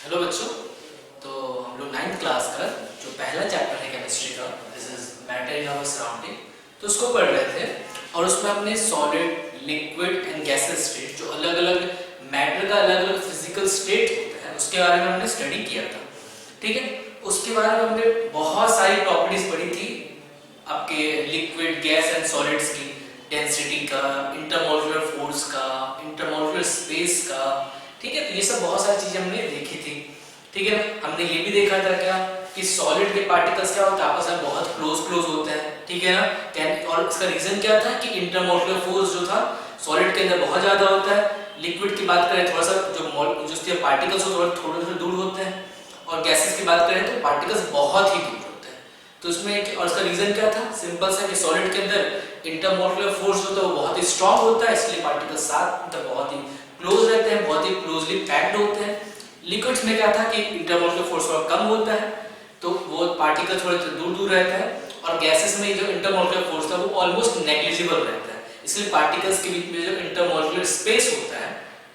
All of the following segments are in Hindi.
हेलो बच्चों। तो हम लोग 9th क्लास का जो पहला चैप्टर है केमिस्ट्री का, this is matter in our surrounding, तो उसको पढ़ रहे थे। और उसमें हमने solid, liquid and gases state, जो अलग अलग मैटर का अलग अलग फिजिकल स्टेट होता है, उसके बारे में हमने स्टडी किया था। ठीक है, उसके बारे में हमने बहुत सारी प्रॉपर्टीज पढ़ी थी आपके लिक्विड, गैस एंड सॉलिड्स की, डेंसिटी का, इंटरमोलिकुलर फोर्स का, इंटरमोलिकुलर स्पेस का। ठीक है, तो ये सब बहुत सारी चीजें हमने देखी थी। ठीक है, हमने ये भी देखा था क्या कि सॉलिड के पार्टिकल्स क्या होते हैं, आपस में बहुत क्लोज होते हैं। ठीक है ना, और इसका रीजन क्या था कि इंटरमोलिकुलर फोर्स जो था सॉलिड के अंदर बहुत ज्यादा होता है। लिक्विड की बात करें थोड़ा सा जो पार्टिकल्स थोड़े दूर होते हैं, और गैसेस की बात करें तो पार्टिकल्स बहुत ही दूर होते हैं। तो इसमें और इसका रीजन क्या था, सिंपल सा कि सॉलिड के अंदर इंटरमोलिकुलर फोर्स होता है वो बहुत ही स्ट्रांग होता है, इसलिए पार्टिकल्स साथ मतलब बहुत ही क्लोज रहते हैं, बहुत ही क्लोजली पैक्ड होते हैं। लिक्विड्स में क्या था कि इंटरमोलिकुलर फोर्स थोड़ा कम होता है, तो वो पार्टिकल थोड़े दूर दूर रहता है। और गैसेस में जो इंटरमोलिकुलर फोर्स था वो ऑलमोस्ट नेग्लिजिबल रहता है, इसलिए पार्टिकल्स के बीच में जो इंटरमोलिकुलर स्पेस होता है,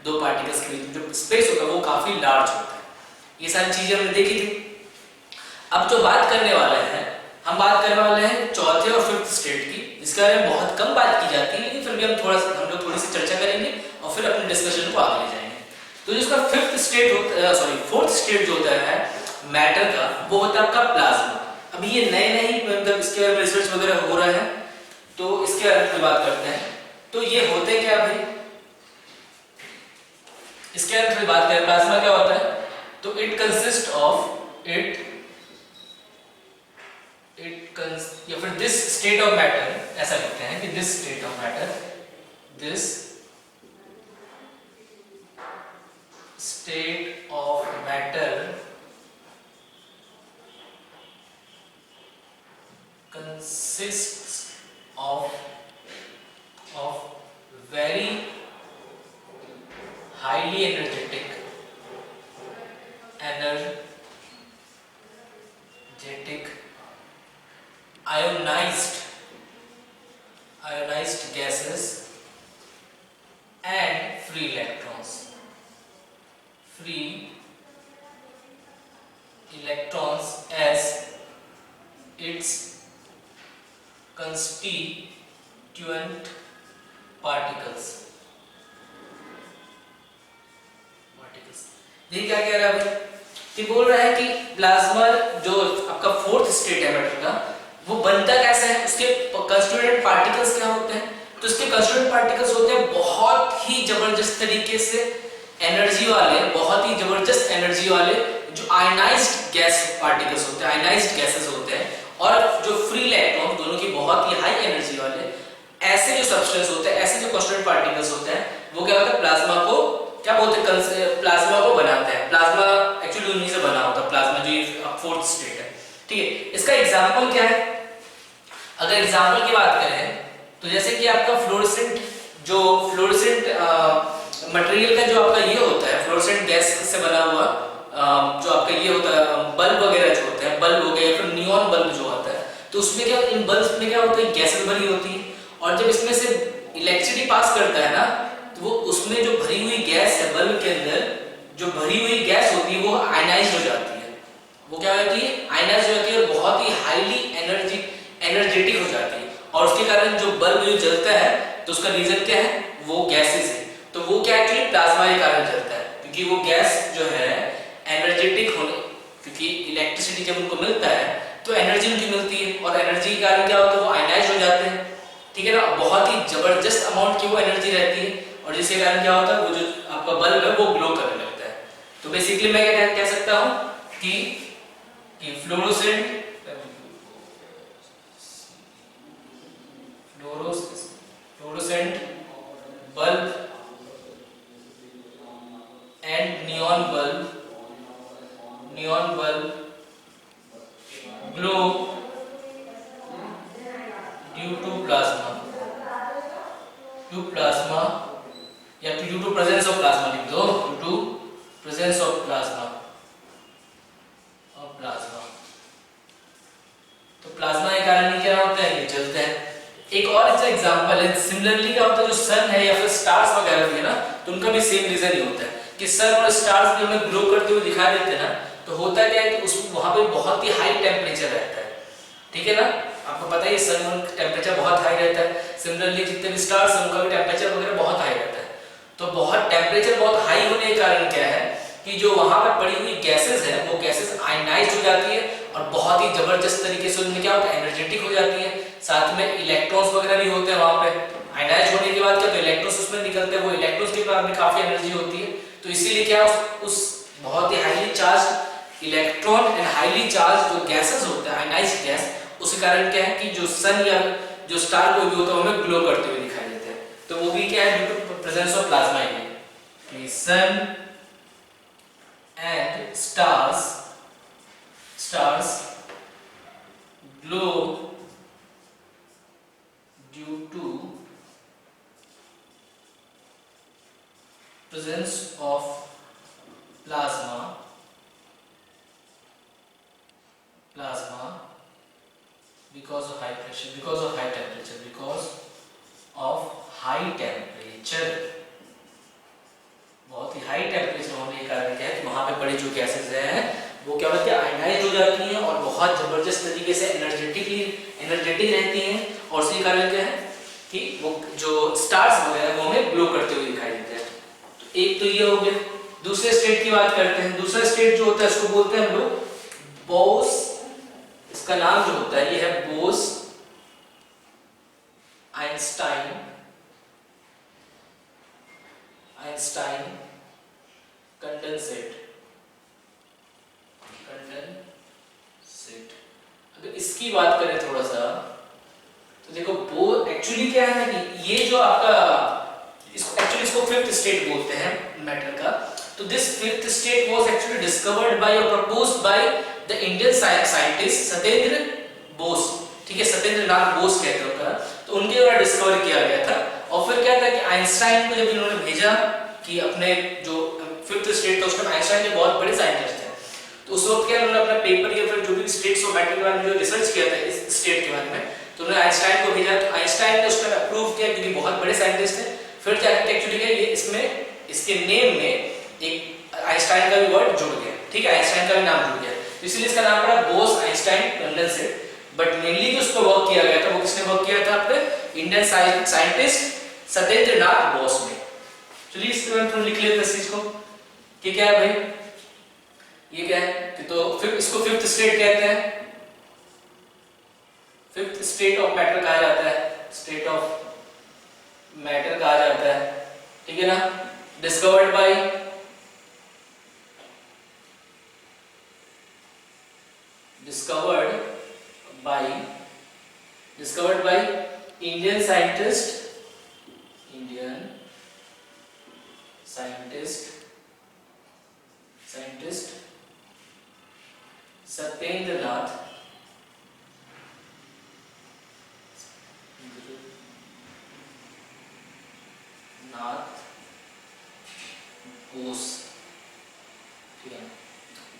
दो पार्टिकल्स के बीच में जो स्पेस होता है वो काफी लार्ज होता है। ये सारी चीजें हमने देखी थी। अब जो बात करने वाले हैं, हम बात करने वाले हैं चौथे और फिफ्थ स्टेट की, जिसके बारे में बहुत कम बात की जाती है, लेकिन फिर भी हम लोग थोड़ी सी चर्चा करेंगे और फिर अपने डिस्कशन को आगे ले जाएंगे। तो जिसका फोर्थ स्टेट जो होता है मैटर का, वो होता है आपका प्लाज्मा। अभी ये नए नए मतलब इसके बारे में रिसर्च वगैरह हो रहा है, तो इसके बारे में बात करते हैं। तो ये होते क्या भाई, इसके बारे में बात करें प्लाज्मा क्या होता है, तो इट कंसिस्ट ऑफ या फिर दिस स्टेट ऑफ मैटर, ऐसा लिखते हैं कि this state of matter, this state of matter consists of very highly energetic ionized gases and free electrons as its constituent particles। देखिए क्या कह रहा है भाई, कि बोल रहा है कि प्लाज्मा जो आपका फोर्थ स्टेट है मैटर का, वो बनता कैसे है, उसके कंस्टिट्यूएंट पार्टिकल्स क्या होते हैं। तो उसके कंस्टिट्यूएंट पार्टिकल्स होते हैं बहुत ही जबरदस्त तरीके से एनर्जी वाले, बहुत ही जबरदस्त एनर्जी वाले जो आयनाइज्ड गैस पार्टिकल्स होते हैं, आयनाइज्ड गैसेस होते हैं। और जो फ्री इलेक्ट्रॉन, दोनों की बहुत ही हाई एनर्जी वाले ऐसे जो सब्सटेंस होते हैं, ऐसे जो कंस्टिट्यूएंट पार्टिकल्स होते हैं, वो क्या होता है, प्लाज्मा को क्या बोलते हैं, प्लाज्मा को बनाते हैं। प्लाज्मा एक्चुअली उन्हीं से बना होता है, प्लाज्मा जो ये फोर्थ स्टेट है। ठीक है, इसका एग्जांपल क्या है, अगर एग्जांपल की बात करें तो जैसे कि आपका फ्लोरोसेंट मटेरियल का जो आपका ये होता है, फ्लोरोसेंट गैस से बना हुआ जो आपका ये होता है, बल्ब वगैरह जो होते हैं, बल्ब हो गए या फिर नियॉन बल्ब जो होता है, तो उसमें क्या, इन बल्ब्स में क्या होता है, गैसेस भरी होती है। और जब इसमें से इलेक्ट्रिसिटी पास करता है ना, तो वो उसमें जो भरी हुई गैस है बल्ब के अंदर, जो भरी हुई गैस होती है वो आयनाइज हो जाती है। वो क्या होती है, आयनाइज हो जाती है और बहुत ही हाईली एनर्जेटिक हो जाती है। और उसके कारण जो बल्ब जो जलता है, तो उसका रीजन क्या है, वो गैसेस है। तो वो क्या एक्चुअली प्लाज्मा के कारण जलता है, क्योंकि वो गैस जो है एनर्जेटिक होने, क्योंकि इलेक्ट्रिसिटी जब उनको मिलता है तो एनर्जी उनकी मिलती है, और एनर्जी के कारण क्या होता है, वो आयनाइज हो जाते हैं। ठीक है ना, बहुत ही जबरदस्त अमाउंट की वो एनर्जी रहती है, और जिसके कारण क्या होता है, वो जो आपका बल्ब है वो ग्लो करने लगता है। तो बेसिकली मैं क्या कह सकता हूं कि fluorescent bulb and neon bulb glow due to plasma या due to presence of plasma, लिख दो, due to presence of plasma. तो प्लाज्मा के कारण ही क्या होता है, ये जलते हैं। एक और इसका एग्जांपल है, सिमिलरली क्या होता है, जो सन है या फिर स्टार्स वगैरह भी है ना, तो उनका भी सेम रीजन ही होता है। कि सन और स्टार्स भी हमें ग्लो करते हुए दिखाई देते हैं ना, तो होता क्या है कि उस वहाँ पे बहुत ही हाई टेम्परेचर रहता है, ठीक है ना। आपको पता है सन का टेम्परेचर बहुत हाई रहता है, सिमिलरली जितने भी स्टार्स हैं उनका भी टेम्परेचर वगैरह बहुत हाई रहता है। तो बहुत टेम्परेचर बहुत हाई होने के कारण क्या है कि जो वहाँ पर पड़ी हुई गैसेज है वो गैसेज आयनाइज हो जाती है और बहुत ही जबरदस्त तरीके से उनमें क्या होता है, एनर्जेटिक हो जाती है। साथ में इलेक्ट्रॉन्स वगैरह भी होते हैं वहाँ पे। आयनाइज होने के बाद क्या, तो इलेक्ट्रॉन्स उसमें निकलते हैं, वो इलेक्ट्रॉन्स के बाद में काफी एनर्जी होती है। तो इसीलिए क्या उस बहुत ही highly charged electron and highly charged जो गैसेस होते हैं आयनाइज्ड गैस, उसके कारण क्या है कि जो सन या जो स्टार कोई भी होता है हमें ग्लो करते हुए दिखाई देते हैं। तो वो भी क्या है, due to presence of plasma event. Sun and stars glow due to presence of plasma because of high pressure, because of high temperature, because of high temperature। बहुत ही हाई टेम्परेचर होने के कारण क्या है कि वहां पे पड़ी जो गैसेस हैं वो क्या होती है, आयनाइज हो जाती हैं और बहुत जबरदस्त तरीके से एनर्जेटिक रहती हैं। और उसी कारण क्या है कि वो जो स्टार्स वगैरह वो हमें ग्लो करते हुए दिखाई देते हैं। एक तो ये हो गया। दूसरे स्टेट की बात करते हैं। दूसरा स्टेट जो होता है इसको बोलते हैं हम लोग बोस, इसका नाम जो होता है ये है बोस आइंस्टाइन कंडेंसेट। अगर इसकी बात करें थोड़ा सा तो देखो वो एक्चुअली क्या है ना कि ये जो आपका इसको फिफ्थ स्टेट बोलते हैं मैटर का। तो this fifth state was actually discovered by और proposed by the Indian scientist Satyendra Bose, ठीक है, सत्येंद्र नाथ बोस कहते होता है। तो उनके द्वारा डिस्कवर किया गया था। और फिर क्या था कि आइंस्टाइन को जब इन्होंने भेजा कि अपने जो फिफ्थ स्टेट था उसमें आइंस्टाइन के बहुत बड़े साइंटिस्ट थे, तो उस वक्त क्या उन्होंने अपना पेपर या फिर जो भी स्टेट्स ऑफ मैटर के बारे में जो रिसर्च किया था इस स्टेट के बारे में, तो उन्होंने आइंस्टाइन को भेजा। तो आइंस्टाइन ने उसका अप्रूव किया क्योंकि बहुत बड़े साइंटिस्ट थे। फिर जाके एक्चुअली क्या ये इसमें इसके नेम में एक आइंस्टाइन का भी वर्ड जुड़ गया, ठीक है, आइंस्टाइन का भी नाम जुड़ गया, तो इसलिए इसका नाम पड़ा Bose Einstein condensate. But mainly जो उसको वर्क किया गया था वो किसने वर्क किया था, अपने इंडियन साइंटिस्ट सत्येंद्र नाथ बोस ने। चलिए इस तरह थोड़ा लिख लेते हैं इस चीज को कि क्या है भाई, ये क्या है कि तो फिर इसको फिफ्थ स्टेट कहते हैं। फिफ्थ स्टेट ऑफ मैटर कहा जाता है, स्टेट ऑफ मैटर कहा जाता है, ठीक है ना। Discovered by Indian scientist Satyendra Nath Bose, ठीक है।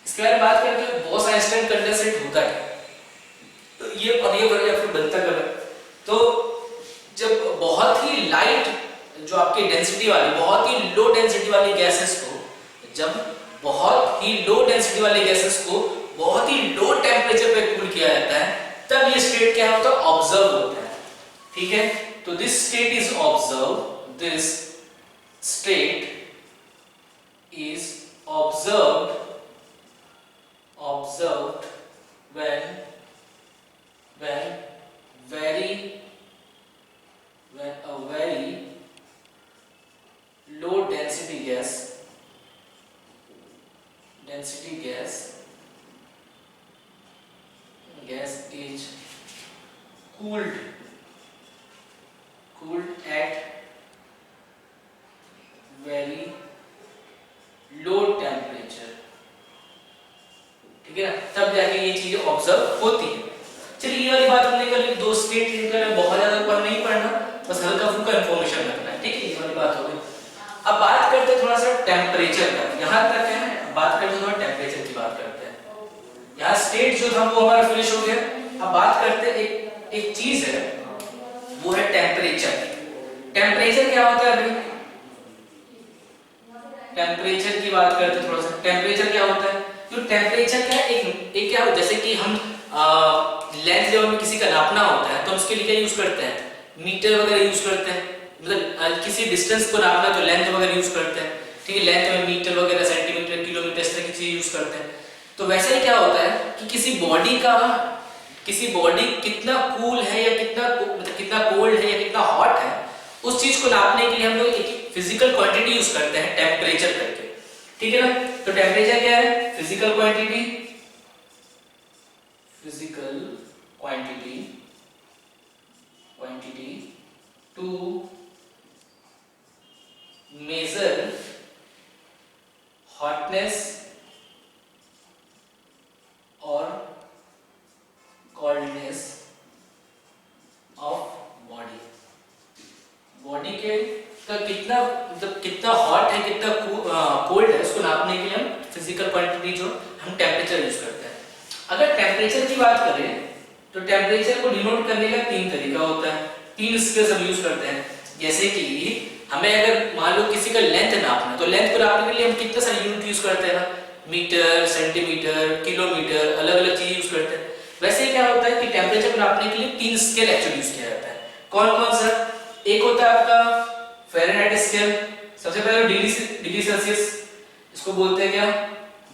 इसके बारे में बात करें तो बोस आइंस्टाइन कंडेंसेट होता है, तो ये और ये फिर बनता कब है, तो जब बहुत ही लाइट जो आपकी डेंसिटी वाली बहुत ही लो डेंसिटी वाली गैसेस को, जब बहुत ही लो डेंसिटी वाले गैसेस को बहुत ही लो टेम्परेचर पे कूल किया जाता है, तब ये स्टेट क्या होता है, ऑब्जर्व होता है, ठीक है। तो this state is observe, this state is observed when a very low density gas is cooled at very low temperature, ठीक है ना, तब जाके ये चीजें ऑब्जर्व होती है। चलिए ये वाली बात हमने कर ली। दो स्टेट इनका बहुत ज्यादा ऊपर नहीं पढ़ना, बस हल्का फुल्का इंफॉर्मेशन रखना है, ठीक है, ये वाली बात हो गई। अब बात करते हैं थोड़ा सा टेम्परेचर का, यहां तक है, बात करते हैं थोड़ा टेम्परेचर की बात करते हैं। यहाँ स्टेट जो था वो हमारा फिनिश हो गया। अब बात करते हैं एक चीज है, वो है टेम्परेचर। टेम्परेचर क्या होता है भाई, टेम्परेचर की बात करते हैं थोड़ा सा। टेम्परेचर क्या होता है? तो टेम्परेचर क्या है, एक क्या होता है, जैसे कि हम लेंथ जब हमें किसी का नापना होता है तो हम उसके लिए क्या यूज करते हैं, मीटर वगैरह यूज करते हैं। मतलब किसी डिस्टेंस को नापना तो लेंथ वगैरह यूज करते हैं, ठीक है। लेंथ में मीटर वगैरह, सेंटीमीटर, किलोमीटर, इस तरह की चीज यूज करते हैं। तो वैसे ही क्या होता है कि किसी बॉडी कितना कूल है या मतलब कितना कोल्ड है या कितना हॉट है, उस चीज को नापने के लिए हम लोग एक फिजिकल क्वांटिटी यूज करते हैं, टेम्परेचर करके, ठीक है ना। तो टेम्परेचर क्या है? Physical quantity to measure hotness और कोल्डनेस ऑफ बॉडी के का कितना, मतलब कितना हॉट है, कितना कोल्ड है, उसको नापने के लिए हम फिजिकल क्वांटिटी जो हम टेम्परेचर यूज करते हैं। अगर टेम्परेचर की बात करें तो टेम्परेचर को डिनोट करने का 3 तरीका होता है, 3 स्केल्स हम यूज करते हैं। जैसे कि हमें अगर मान लो किसी का लेंथ नापना, तो लेंथ को नापने के लिए हम कितना सारे यूनिट यूज करते हैं ना, मीटर, सेंटीमीटर, किलोमीटर, अलग अलग चीज यूज करते हैं। वैसे ही क्या होता है कि टेम्परेचर को नापने के लिए 3 स्केल एक्चुअली यूज किया जाता है। कौन कौन सा? एक होता है आपका फ़ारेनहाइट स्केल, सबसे पहले डिग्री सेल्सियस, इसको बोलते हैं क्या,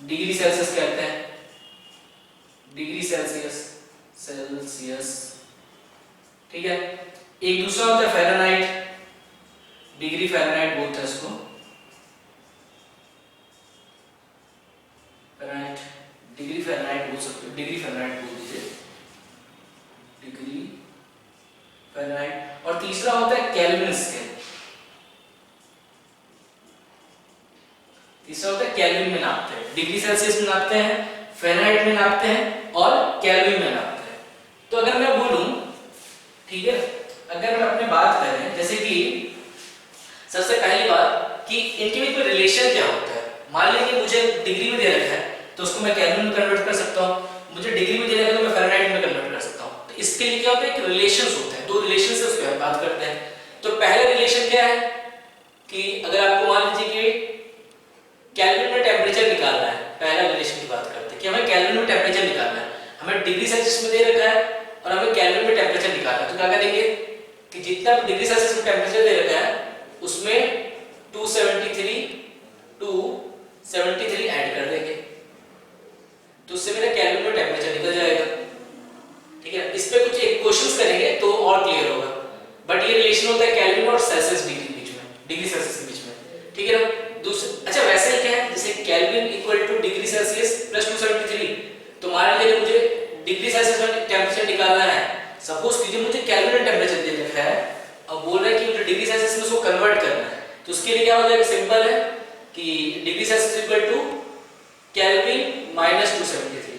डिग्री सेल्सियस कहते हैं, डिग्री सेल्सियस, ठीक है। एक दूसरा होता है फ़ारेनहाइट, डिग्री फ़ारेनहाइट बोलते हैं इसको, फ़ारेनहाइट, डिग्री फ़ारेनहाइट बोल सकते हो, डिग्री फ़ारेनहाइट बोल दीजिए, डिग्री फ़ारेनहाइट। और तीसरा होता है केल्विन स्केल, तीसरा होता है केल्विन में नापते हैं, डिग्री सेल्सियस में नापते हैं, फ़ारेनहाइट में नापते हैं और केल्विन में नापते हैं। तो अगर मैं बोलूं, ठीक है, अगर हम अपने बात करें जैसे कि सबसे पहली बात कि इनके बीच में रिलेशन क्या होता है। मान लीजिए मुझे डिग्री में दे रखा है तो उसको मैं केल्विन में कन्वर्ट कर सकता हूँ, मुझे डिग्री में दे रखा है तो मैं फ़ारेनहाइट में कन्वर्ट कर सकता हूँ। तो इसके लिए क्या होता है कि रिलेशंस होते हैं, 2 रिलेशन से उसके बात करते हैं। तो पहला रिलेशन क्या है कि अगर आपको मान लीजिए कि केल्विन में टेम्परेचर निकालना है, पहला रिलेशन की बात करते हैं कि हमें केल्विन में टेम्परेचर निकालना है, हमें डिग्री सेल्सियस में दे रखा है और हमें केल्विन में टेम्परेचर निकालना है। तो क्या करेंगे कि जितना डिग्री सेल्सियस में टेम्परेचर दे रखा है उसमें 273 ऐड कर देंगे, तो उससे मेरा केल्विन में टेम्परेचर निकल जाएगा, ठीक है। इस पे कुछ एक क्वेश्चंस करेंगे तो और क्लियर होगा। बट ये रिलेशन होता है केल्विन और सेल्सियस डिग्री बीच में, डिग्री सेल्सियस के बीच में, ठीक है ना। अच्छा वैसे ही क्या है, जैसे kelvin equal to degree Celsius plus 273, तो मान लीजिए मुझे डिग्री सेल्सियस में टेम्परेचर निकालना है, सपोज कीजिए मुझे केल्विन में टेम्परेचर दे रखा है, अब बोल रहा है कि मुझे डिग्री सेल्सियस में उसको कन्वर्ट करना है, तो उसके लिए क्या हो जाएगा, सिंपल है कि degree Celsius equal to kelvin minus 273,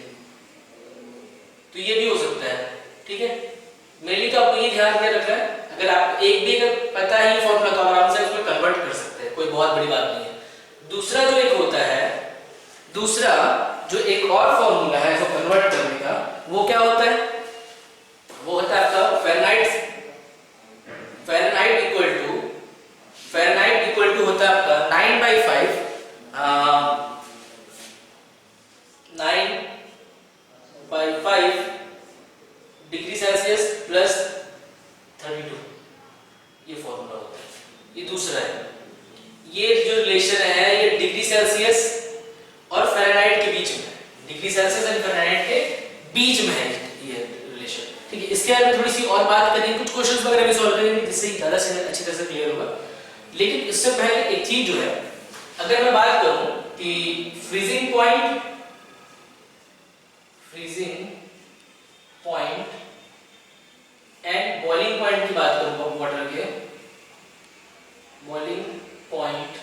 तो ये भी हो सकता है, ठीक है। मेनली तो आपको ये ध्यान में रखना है, अगर आप एक भी अगर पता है ये फॉर्मूला तो आराम से उसमें कन्वर्ट कर सकते हैं, कोई बहुत बड़ी बात नहीं है। दूसरा जो एक होता है, दूसरा जो एक और फॉर्मूला है इसको कन्वर्ट करने का, वो क्या होता है, वो होता है आपका फ़ारेनहाइट इक्वल टू होता है आपका 9/5 डिग्री सेल्सियस प्लस 32, ये फॉर्मूला होता है। ये दूसरा है, ये जो रिलेशन है ये डिग्री सेल्सियस और फ़ारेनहाइट के बीच में है, डिग्री सेल्सियस और फ़ारेनहाइट के बीच में है ये रिलेशन, ठीक है। इसके बारे में थोड़ी सी और बात करेंगे, कुछ क्वेश्चंस वगैरह भी सॉल्व करेंगे जिससे ज़्यादा से अच्छी तरह से क्लियर होगा। लेकिन इससे पहले एक चीज जो है, अगर मैं बात करूं कि freezing point and boiling point की बात करूं वाटर के, बॉइलिंग पॉइंट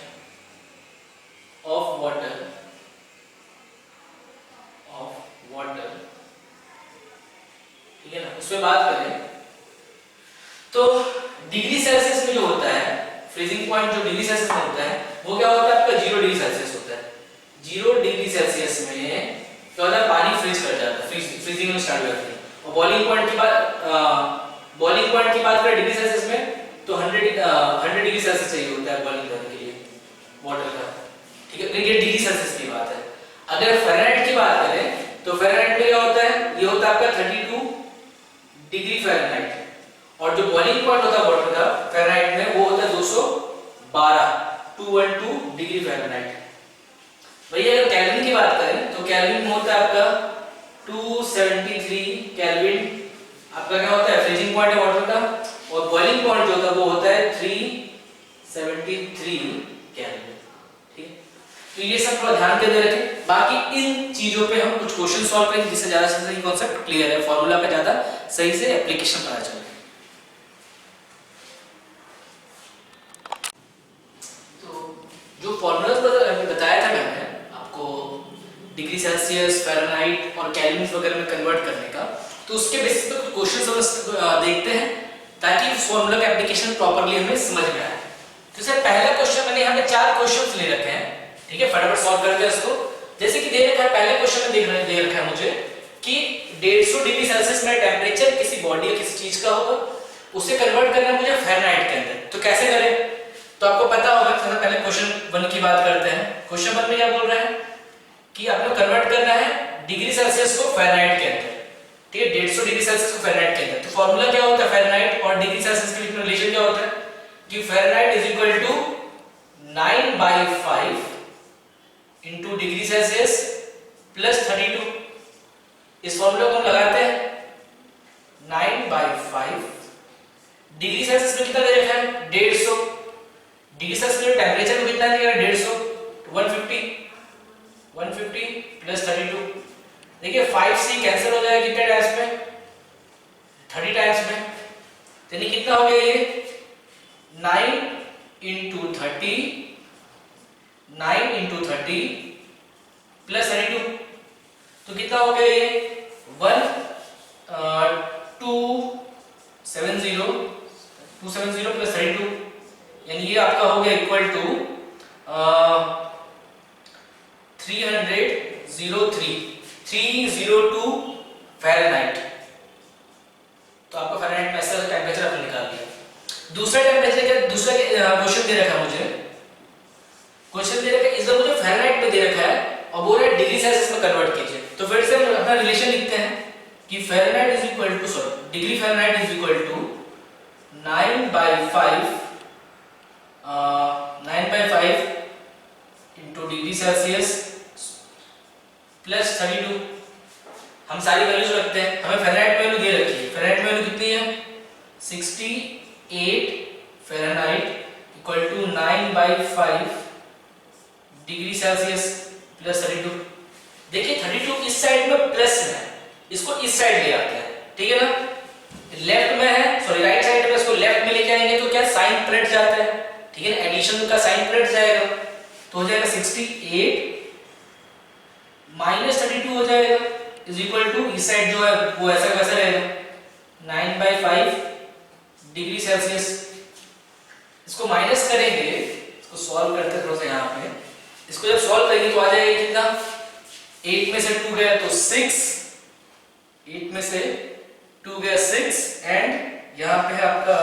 ऑफ वाटर ठीक है ना, उसमें बात करें तो डिग्री सेल्सियस में जो होता है, फ्रीजिंग पॉइंट जो डिग्री सेल्सियस में होता है वो क्या होता है आपका 0 डिग्री सेल्सियस होता है। 0 डिग्री सेल्सियस में क्या होता है, पानी फ्रीज कर जाता है, फ्रीजिंग में स्टार्ट हो जाती है। और बॉइलिंग पॉइंट की बात करें डिग्री सेल्सियस में तो 100 डिग्री सेल्सियस चाहिए होता है बॉइलिंग करने के लिए वाटर का, ठीक है, ये डिग्री सेल्सियस की बात है। अगर फ़ारेनहाइट की बात करें तो फ़ारेनहाइट में क्या होता है, ये होता है आपका 32 डिग्री फ़ारेनहाइट, और जो बॉइलिंग पॉइंट होता है वाटर का फ़ारेनहाइट में वो होता है 212 डिग्री फ़ारेनहाइट। भैया अगर केल्विन की बात करें तो केल्विन में होता है आपका 273 केल्विन, आपका क्या होता है फ्रीजिंग पॉइंट है वाटर का, और बॉइलिंग पॉइंट जो होता है वो होता है 373 केल्विन। ठीक है, तो ये सब थोड़ा ध्यान के रखें। बाकी इन चीजों पे हम कुछ क्वेश्चन सॉल्व करेंगे जिससे ज्यादा से ज्यादा कॉन्सेप्ट क्लियर है, फॉर्मूला का ज्यादा सही से एप्लीकेशन पता चले। तो जो फॉर्मूला बताया था मैंने आपको डिग्री सेल्सियस, फ़ारेनहाइट और केल्विन वगैरह में कन्वर्ट करने का, तो उसके बेसिस पे कुछ क्वेश्चन देखते हैं ताकि इस फॉर्मूला का एप्लीकेशन प्रॉपर्ली हमें समझ में आए। तो सर पहला क्वेश्चन मैंने यहाँ पे 4 क्वेश्चंस ले रखे हैं, ठीक है, फटाफट सॉल्व करते हैं इसको। जैसे कि दे रखा है, पहले क्वेश्चन में दे रखा है मुझे कि 150 डिग्री सेल्सियस में टेम्परेचर किसी बॉडी या किसी चीज का होगा, उसे कन्वर्ट करना है मुझे फ़ारेनहाइट के अंदर। तो कैसे करें, तो आपको पता होगा। तो पहले क्वेश्चन 1 की बात करते हैं। क्वेश्चन 1 में क्या बोल रहा है कि आपको कन्वर्ट करना है डिग्री सेल्सियस को फ़ारेनहाइट के अंदर, ठीक है, 150 डिग्री सेल्सियस को फ़ारेनहाइट के अंदर। तो फॉर्मूला क्या होता है फ़ारेनहाइट और डिग्री सेल्सियस के बीच में रिलेशन क्या होता है कि Fahrenheit is equal to 9/5 into degree Celsius plus 32। इस फॉर्मूला को हम लगाते हैं 9/5 डिग्री सेल्सियस में कितना दे रखा है 150, डिग्री सेल्सियस में टेम्परेचर में कितना देगा 150, 150 प्लस 32। देखिए 5c कैंसिल हो जाएगा कितने टाइम्स में 30 टाइम्स में, तो यानी कितना हो गया ये 9 into 30 प्लस 32, तो कितना हो गया ये 270 प्लस 32, यानी ये आपका हो गया इक्वल टू 302 फ़ारेनहाइट। तो आपका फ़ारेनहाइट में ऐसा टेम्परेचर आपने निकाल दिया। दूसरा टेम्परेचर क्या, दूसरा क्वेश्चन दे रखा है मुझे, क्वेश्चन दे रखा है इधर मुझे फ़ारेनहाइट में दे रखा है और बोल रहा है डिग्री सेल्सियस में कन्वर्ट कीजिए। तो फिर से हम अपना रिलेशन लिखते हैं कि Fahrenheit is equal to degree Fahrenheit is equal to 9/5 into degree Celsius plus 32। हम सारी वैल्यूज रखते हैं, हमें फ़ारेनहाइट वैल्यू दे रखी है, फ़ारेनहाइट वैल्यू कितनी है 68 Fahrenheit equal to 9/5 degree Celsius plus 32। देखिए 32 इस साइड में प्लस में है, इसको इस साइड ले आते हैं, ठीक है ना, लेफ्ट में है सॉरी राइट साइड में, इसको लेफ्ट में लेके आएंगे तो क्या साइन पलट जाता है, ठीक है ना, एडिशन का साइन पलट जाएगा, तो हो जाएगा 68 माइनस 32 हो जाएगा इज इक्वल टू इस साइड जो है वो ऐसा वैसा रहेगा 9/5 डिग्री सेल्सियस। इसको माइनस करेंगे, इसको सॉल्व करते हैं थोड़ा सा यहाँ पे, इसको जब सॉल्व करेंगे तो आ जाएगा कितना 8 में से 2 गया तो 6, 8 में से 2 गया 6 एंड यहाँ पे है आपका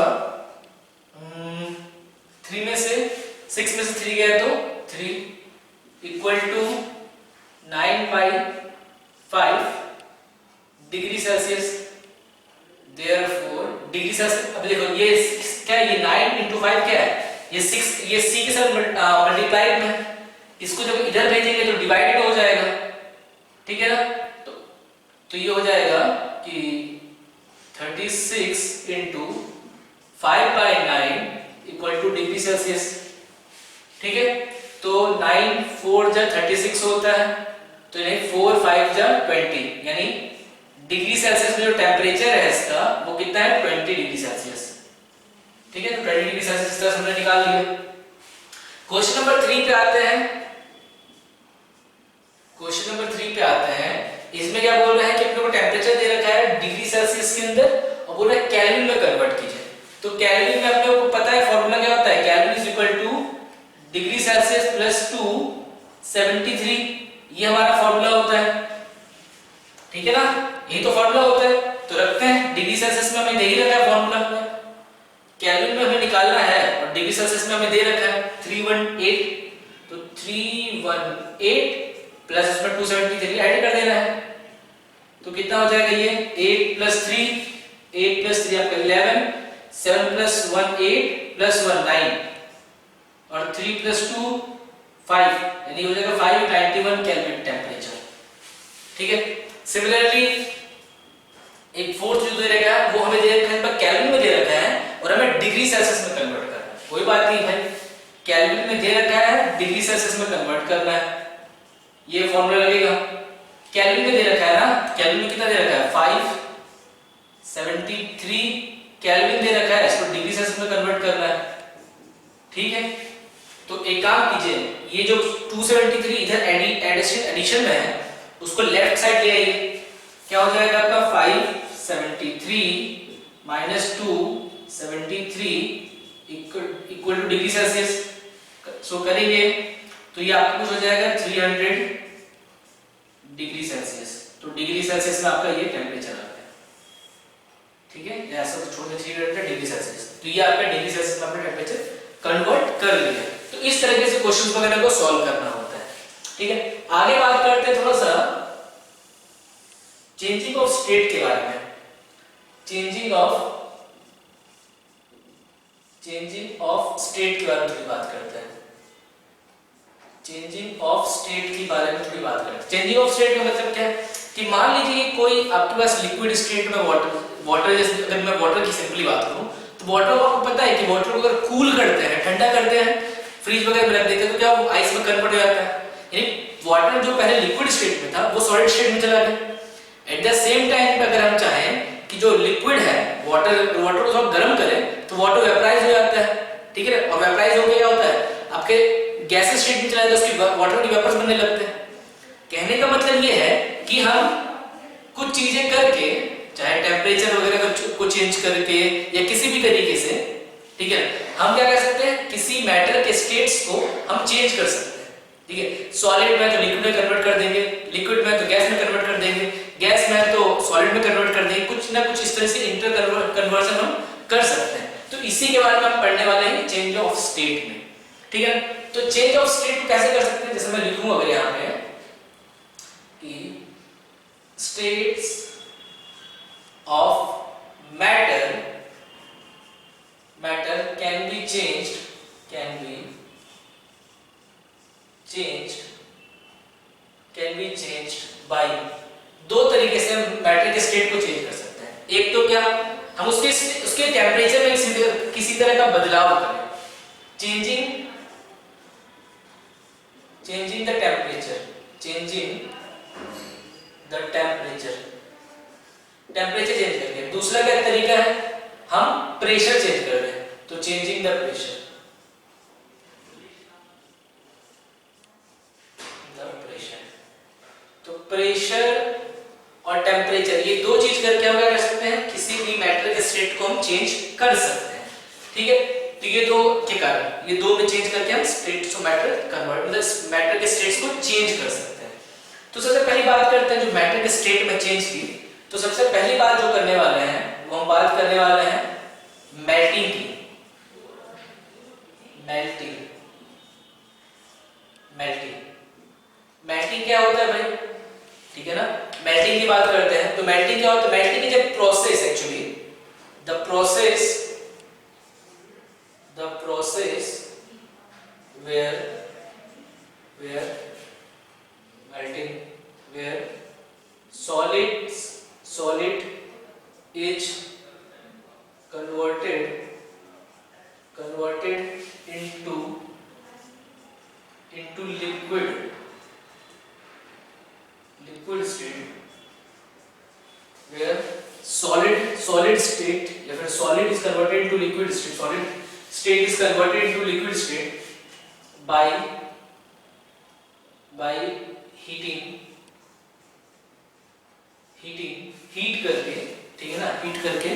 3 में से 6 में से 3 गया तो 3 equal to 9/5 degree Celsius. Therefore degree Celsius, अब देखो ये क्या है, ये 9 into 5 क्या है, ये 6, ये c के साथ मल्टीप्लाइड में, इसको जब इधर भेजेंगे तो डिवाइडेड हो जाएगा, ठीक है ना, तो ये हो जाएगा कि 36 into 5/9 equal to degree Celsius, ठीक है। तो 9 4 जा 36 होता है, तो यानी 4 5 जा 20, यानी डिग्री सेल्सियस में जो टेम्परेचर है इसका वो कितना है 20 डिग्री सेल्सियस, ठीक है। तो 20 डिग्री सेल्सियस इस तरह से हमने निकाल लिया। क्वेश्चन नंबर 3 पे आते हैं, क्वेश्चन नंबर 3 पे आते हैं। इसमें क्या बोल रहा है कि अपने को टेम्परेचर दे रखा है डिग्री सेल्सियस के अंदर और बोल रहा है केल्विन में कन्वर्ट कीजिए। तो केल्विन में अपने को पता है फॉर्मूला क्या होता है, kelvin is equal to degree Celsius plus 273, ये हमारा फॉर्मूला होता है, ठीक है ना, यही तो फॉर्मूला होता है। तो रखते हैं डिग्री सेल्सियस में हमें दे ही रखा है फॉर्मूला में, केल्विन में हमें निकालना है और डिग्री सेल्सियस में हमें दे रखा है 318, तो 318 प्लस उसमें 273 ऐड कर देना है, तो कितना हो जाएगा ये 8 प्लस 3 आपका 11, 7 प्लस 1 8 प्लस 1 9 और 3 प्लस 2 5, यानी हो जाएगा 591 केल्विन टेम्परेचर। ठीक है, सिमिलरली एक फोर्थ जो दे रखा है वो हमें दे रखा है पर केल्विन में दे रखा है और हमें डिग्री सेल्सियस में कन्वर्ट करना है। कोई बात नहीं भाई, केल्विन में दे रखा है, डिग्री सेल्सियस में कन्वर्ट करना है, ये फॉर्मूला लगेगा। केल्विन में दे रखा है ना, केल्विन में कितना दे रखा है 573 केल्विन दे रखा है, इसको डिग्री सेल्सियस में कन्वर्ट करना है। ठीक है, तो एक काम कीजिए, ये जो 273 इधर एडिशन में है उसको लेफ्ट साइड ले आइए, क्या हो जाएगा आपका 573 minus 273 equal to degree Celsius. So करेंगे तो ये आपको कुछ हो जाएगा 300 डिग्री सेल्सियस। तो डिग्री सेल्सियस में आपका ये टेम्परेचर आता है। ठीक है, ऐसा तो छोड़ दे 300 डिग्री सेल्सियस, तो ये आपका डिग्री सेल्सियस में आपने टेम्परेचर कन्वर्ट कर लिया। तो इस तरीके से क्वेश्चंस वगैरह को सॉल्व करना होता है। ठीक है, आगे बात करते हैं थोड़ा सा चेंजिंग ऑफ स्टेट के बारे में। चेंजिंग ऑफ स्टेट के बारे में थोड़ी बात करते हैं। चेंजिंग ऑफ स्टेट के बारे में थोड़ी बात करते हैं। चेंजिंग ऑफ स्टेट का मतलब क्या है कि मान लीजिए कोई आपके पास लिक्विड स्टेट में वाटर जैसे, अगर मैं वाटर की सिंपली बात करूं तो वाटर को आपको पता है कि वाटर को अगर कूल करते हैं, ठंडा करते हैं, फ्रीज वगैरह में रख देते हैं तो क्या वो आइस में कन्वर्ट हो जाता है। यानी वाटर जो पहले लिक्विड स्टेट में था वो सॉलिड स्टेट में चला गया। एट द सेम टाइम पे अगर हम चाहें कि जो लिक्विड है वाटर को थोड़ा गर्म करें तो वाटर वेपराइज हो जाता है। ठीक है, और वेपराइज होकर क्या होता है आपके गैस स्टेट में चला जाता है, उसकी वाटर की वेपर्स बनने लगते हैं। कहने का मतलब ये है कि हम कुछ चीजें करके, चाहे टेम्परेचर वगैरह को चेंज करके या किसी भी तरीके से, ठीक है, हम क्या कर सकते हैं, किसी मैटर के स्टेट्स को हम चेंज कर सकते हैं। ठीक है, सॉलिड में तो लिक्विड में कन्वर्ट कर देंगे, लिक्विड में तो गैस में कन्वर्ट कर देंगे, गैस में तो सॉलिड में कन्वर्ट कर देंगे, कुछ ना कुछ इस तरह से इंटर कन्वर्जन हम कर सकते हैं। तो इसी के बारे में हम पढ़ने वाले हैं चेंज ऑफ स्टेट में। ठीक है, तो चेंज ऑफ स्टेट को कैसे कर सकते हैं, जैसे मैं लिखूंगा अगर यहां पे कि states of matter can be changed by, दो तरीके से हम मैटर के स्टेट को चेंज कर सकते हैं। एक तो क्या, हम उसके टेम्परेचर में किसी तरह का बदलाव करें, changing the temperature, temperature change करके। दूसरा क्या तरीका है, हम प्रेशर चेंज कर रहे हैं, तो चेंजिंग द प्रेशर, तो प्रेशर और टेम्परेचर ये दो चीज करके हम क्या कर सकते हैं, किसी भी मैटर के स्टेट को हम चेंज कर सकते हैं। ठीक है, तो ये दो के कारण, ये दो में चेंज करके हम स्टेट्स ऑफ मैटर कन्वर्ट, मतलब मैटर के स्टेट्स को चेंज कर सकते हैं। तो सबसे पहली बात करते हैं जो मैटर के स्टेट में चेंज की। तो सबसे पहली बात जो करने वाले हैं वो हम बात करने वाले हैं मेल्टिंग की। मेल्टिंग क्या होता है भाई, ठीक है ना, मेल्टिंग की बात करते हैं। तो मेल्टिंग क्या होता है, melting is a process, actually the process where solid is converted into liquid state, where solid state या फिर solid is converted into liquid state, solid state is converted into liquid state by heat करके, ठीक है ना, हीट करके,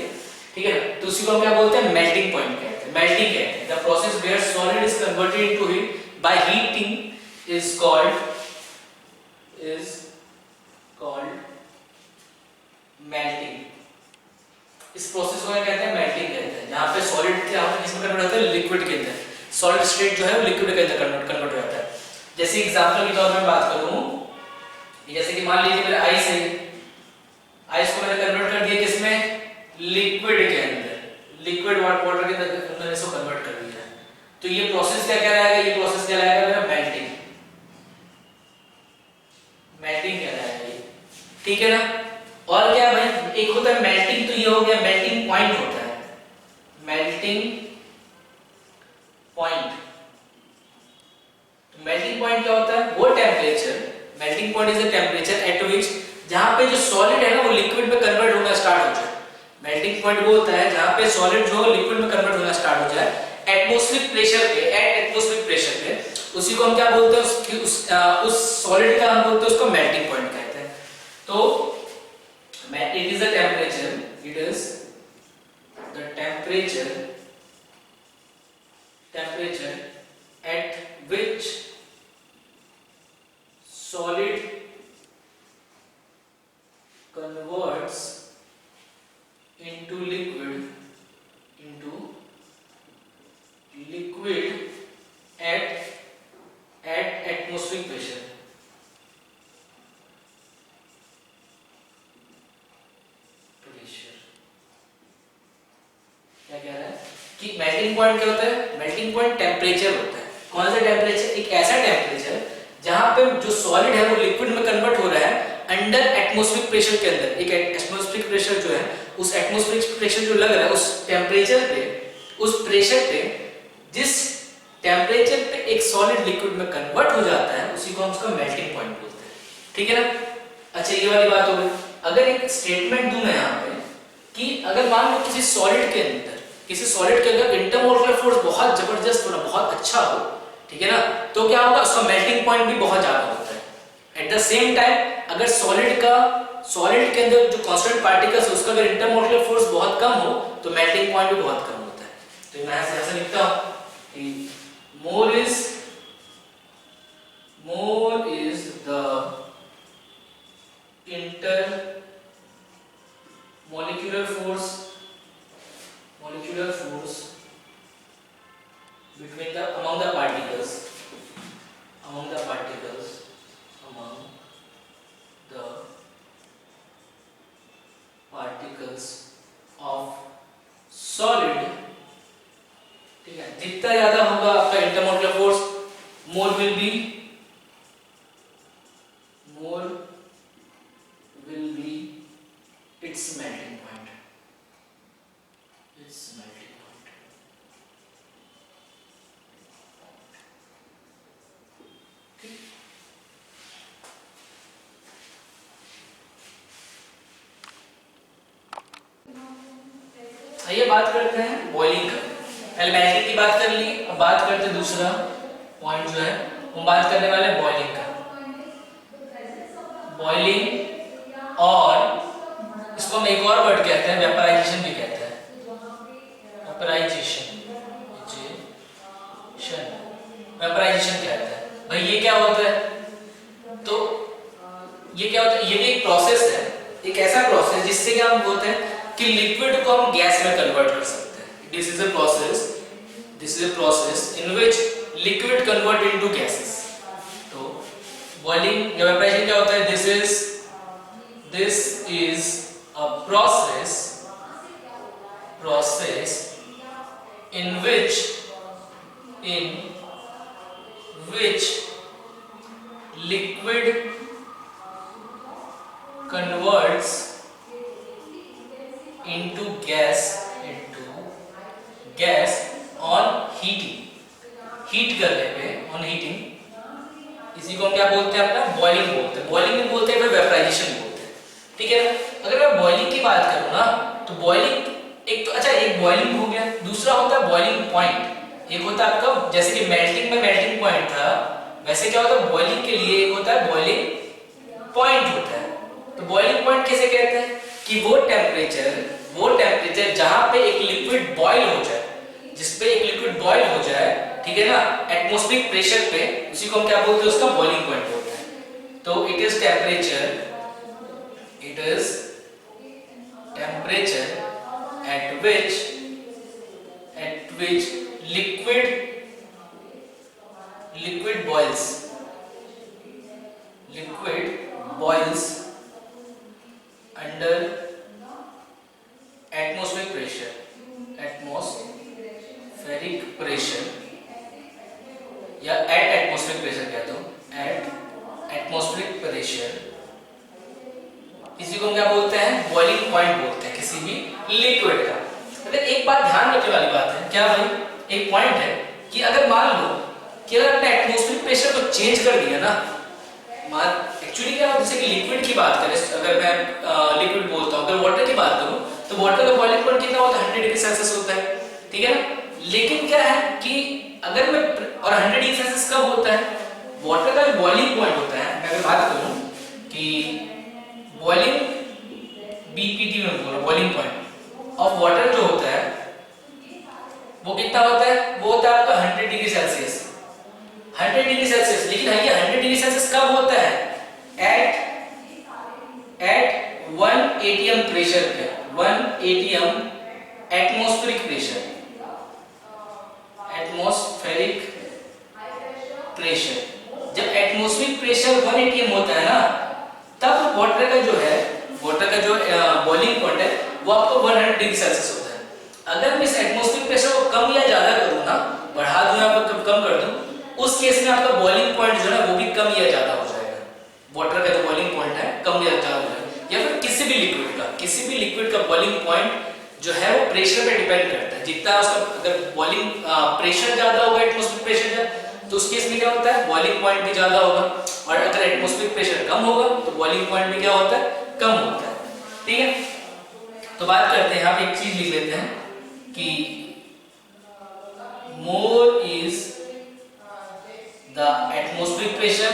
ठीक है ना, तो उसी को हम क्या बोलते हैं, मेल्टिंग पॉइंट कहते हैं, मेल्टिंग कहते हैं। The process where solid is converted into heat by heating is called melting. इस प्रोसेस को क्या कहते हैं, मेल्टिंग कहते हैं। जहां पे सॉलिड के किसमें कन्वर्ट होता है, लिक्विड के अंदर, सॉलिड स्टेट जो है वो लिक्विड के अंदर कन्वर्ट हो जाता है। जैसे एग्जांपल के तौर पे बात करूं, जैसे कि मान लीजिए मेरा आइस है, आइस को मैंने कन्वर्ट कर दिया किसमें, लिक्विड के अंदर, लिक्विड वाटर के अंदर इसको कन्वर्ट कर दिया। तो ये प्रोसेस क्या कहलाएगा, ये प्रोसेस कहलाएगा मेरा मेल्टिंग, मेल्टिंग कहलाएगा ये, ठीक है ना। और क्या भाई, एक होता है मेल्टिंग, तो ये हो गया मेल्टिंग पॉइंट होता है, मेल्टिंग पॉइंट। तो मेल्टिंग पॉइंट क्या होता है, वो temperature, melting point is the temperature at विच, जहां पे जो सॉलिड है ना वो लिक्विड में कन्वर्ट होना स्टार्ट हो जाए। मेल्टिंग पॉइंट वो होता है जहां पे सॉलिड जो लिक्विड में कन्वर्ट होना स्टार्ट हो जाए एटमॉस्फेरिक प्रेशर पे, एट एटमॉस्फेरिक प्रेशर पे, उसी को हम क्या बोलते हैं, उस सॉलिड का हम बोलते हैं उसको मेल्टिंग पॉइंट कहते हैं। तो it is a temperature, it is the temperature at which solid converts into liquid at atmospheric pressure। क्या कह रहा है कि मेल्टिंग पॉइंट क्या होता है, मेल्टिंग पॉइंट टेम्परेचर होता है। कौन सा टेम्परेचर, एक ऐसा टेम्परेचर जहां पे जो सॉलिड है वो लिक्विड में कन्वर्ट हो रहा है अंडर एटमॉस्फेरिक प्रेशर के अंदर। एक एटमॉस्फेरिक प्रेशर जो है, उस एटमॉस्फेरिक प्रेशर जो लग रहा है उस टेम्परेचर पे, उस प्रेशर पे, जिस टेम्परेचर पे एक सॉलिड लिक्विड में कन्वर्ट हो जाता है उसी को हम उसका मेल्टिंग पॉइंट बोलते हैं, ठीक है ना। अच्छा ये वाली बात हो गई। अगर एक स्टेटमेंट दूं मैं यहाँ पे कि अगर मान लो किसी सॉलिड के अंदर, किसी सॉलिड के अंदर इंटरमोलिकुलर फोर्स बहुत जबरदस्त हो, बहुत अच्छा हो, ठीक है ना, तो क्या होगा, उसका मेल्टिंग पॉइंट भी बहुत ज्यादा होता है। एट द सेम टाइम अगर सॉलिड के अंदर जो कांस्टेंट पार्टिकल्स है उसका अगर इंटरमोलिकुलर फोर्स बहुत कम हो तो मेल्टिंग पॉइंट भी बहुत कम होता है। तो मैं ऐसा लिखता हूं कि more is the molecular force among the particles of solid, ठीक है। जितना ज्यादा होगा आपका intermolecular force, more will be its melting point, आइए बात करते हैं बॉइलिंग का। पहले मेल्टिंग की बात कर ली, अब बात करते हैं दूसरा पॉइंट जो है, हम बात करने वाले हैं बॉइलिंग का। बॉइलिंग, और इसको हम एक और वर्ड कहते हैं वेपराइजेशन भी कहते हैं, वेपराइजेशन कहते हैं। भाई ये क्या होता है, तो ये क्या होता है, ये भी एक प्रोसेस है, एक ऐसा प्रोसेस जिससे क्या हम बोलते हैं कि लिक्विड को हम गैस में कन्वर्ट कर सकते हैं। This is a process in which liquid convert into gases. तो बॉइलिंग या वेपराइजेशन क्या होता है, this is a process in which liquid converts into gas on heating, करने पे, on heating, इसी को हम क्या बोलते हैं, अपना बॉइलिंग बोलते हैं। बॉइलिंग में बोलते हैं, वेपराइजेशन बोलते हैं, ठीक है ना। अगर मैं बॉइलिंग की बात करूं ना, तो बॉइलिंग एक तो अच्छा, एक बॉइलिंग हो गया, दूसरा होता है बॉइलिंग पॉइंट। एक होता है आपका, जैसे कि मेल्टिंग में मेल्टिंग पॉइंट था, वैसे क्या होता है बॉइलिंग के लिए एक होता है बॉइलिंग पॉइंट होता है। तो बॉइलिंग पॉइंट किसे कहते हैं कि वो टेम्परेचर जहां पे एक लिक्विड बॉईल हो जाए, जिस पे एक लिक्विड बॉईल हो जाए, ठीक है ना, एटमॉस्फेरिक प्रेशर पे, उसी को हम क्या बोलते हैं, उसका बॉइलिंग पॉइंट बोलते हैं। तो it is temperature at which liquid boils, liquid boils under atmospheric pressure या एट एटमॉस्फेरिक प्रेशर कहता हूं, एट एटमॉस्फेरिक प्रेशर, इसी को हम क्या बोलते हैं, बॉइलिंग पॉइंट बोलते हैं किसी भी लिक्विड का। अगर एक बात ध्यान रखने वाली बात है, क्या भाई, एक पॉइंट है कि अगर मान लो कि अगर आपने एटमॉस्फेरिक प्रेशर को चेंज कर दिया ना, एक्चुअली क्या जैसे कि लिक्विड की बात करें, अगर मैं लिक्विड बोलता हूं, अगर वाटर की बात करूं तो वाटर का बॉइलिंग पॉइंट कितना होता है, 100 डिग्री सेल्सियस होता है, ठीक है ना। लेकिन क्या है कि अगर मैं, और 100 डिग्री सेल्सियस कब होता है, वाटर का जो बॉइलिंग पॉइंट होता है, मैं अगर बात करूं कि बॉइलिंग बीपीटी में बोल रहा हूं, बॉइलिंग पॉइंट ऑफ वाटर जो होता है वो कितना होता है, वो होता है आपका 100 डिग्री सेल्सियस, 100 डिग्री सेल्सियस। लेकिन ये 100 डिग्री सेल्सियस कब होता है, एट 1 atm प्रेशर पे, 1 atm atmospheric pressure, atmospheric pressure. जब एटमॉस्फेरिक प्रेशर 1 atm होता है ना, तब वाटर का जो है, वाटर का जो बॉइलिंग पॉइंट है वो आपको 100 डिग्री सेल्सियस होता है। अगर मैं इस एटमॉस्फेरिक प्रेशर को कम या ज्यादा करूं ना, बढ़ा दूं या कम कर दूं, उस केस में आपका बॉइलिंग पॉइंट जो है वो भी कम या ज्यादा हो जाएगा। वाटर का जो बॉइलिंग पॉइंट है कम या ज्यादा हो जाएगा, या फिर किसी भी लिक्विड का बॉइलिंग पॉइंट जो है वो प्रेशर पे डिपेंड करता है। जितना उसका अगर बॉइलिंग प्रेशर ज्यादा होगा, एटमॉस्फेरिक प्रेशर ज्यादा, तो उस केस में क्या होता है, बॉइलिंग पॉइंट भी ज्यादा होगा, और अगर एटमॉस्फेरिक प्रेशर कम होगा तो बॉइलिंग पॉइंट भी क्या होता है, कम होता है, ठीक है। तो बात करते हैं, यहाँ पे एक चीज लिख लेते हैं कि more is the atmospheric pressure,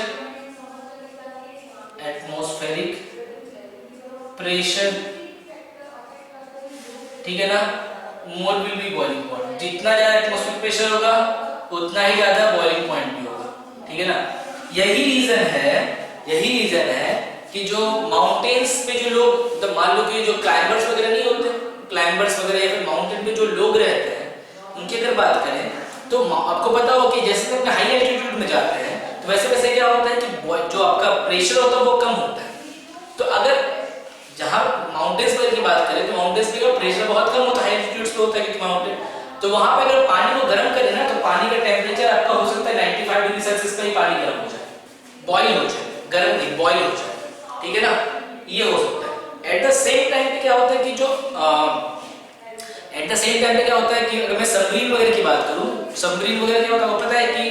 ठीक है ना, more will be boiling point. जितना ज्यादा एटमॉस्फेरिक प्रेशर होगा उतना ही ज्यादा बॉइलिंग पॉइंट भी होगा, ठीक है ना। यही रीजन है कि जो माउंटेन्स पे जो लोग, तो मान लो कि जो क्लाइंबर्स वगैरह नहीं होते, क्लाइंबर्स वगैरह या फिर माउंटेन पे जो लोग रहते हैं, उनकी अगर बात करें तो आपको पता हो कि जैसे अपने हाई एल्टीट्यूड में जाते हैं तो वैसे क्या होता है कि जो आपका प्रेशर होता है वो कम होता है। तो अगर जहां माउंटेन्स वगैरह की बात करें तो माउंटेन्स पे का प्रेशर बहुत कम होता है, हाई एल्टीट्यूड्स पे होता है, क्योंकि माउंटेन, तो वहां पे अगर पानी को गर्म करें ना, तो पानी का टेम्परेचर आपका हो सकता है 95 डिग्री सेल्सियस पे ही पानी गर्म हो जाए, बॉईल हो जाए, गर्म नहीं बॉईल हो जाए, ठीक है ना, ये हो सकता है। एट द सेम टाइम पे क्या होता है कि जो अगर मैं सबमरीन वगैरह की बात करूं, सबमरीन वगैरह क्या होता है, पता है कि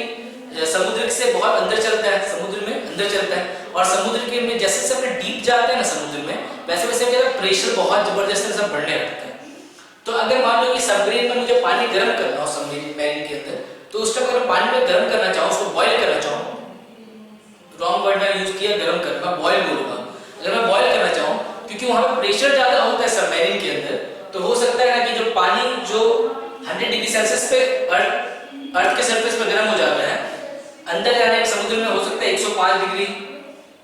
समुद्र से बहुत अंदर चलता है, समुद्र में अंदर चलता है, और समुद्र के में जैसे अपने डीप जाते हैं ना समुद्र में, वैसे क्या प्रेशर बहुत जबरदस्त से बढ़ने लगता है। तो अगर मान लो कि सबमरीन में मुझे पानी गर्म करना हो, सबमरीन के अंदर, तो उस टाइम अगर पानी में गर्म करना चाहूँ, उसको बॉईल करना चाहूँ, रॉन्ग वर्ड मैंने यूज किया, गर्म करना, बॉईल बोलूंगा, अगर मैं बॉईल करना चाहूँ, क्योंकि वहां पर प्रेशर ज्यादा होता है सबमरीन के अंदर, तो हो सकता है ना कि जो पानी जो 100 डिग्री सेल्सियस पे अर्थ के सरफेस पे गर्म हो जाता है, अंदर जाने के समुद्र में हो सकता है 105 डिग्री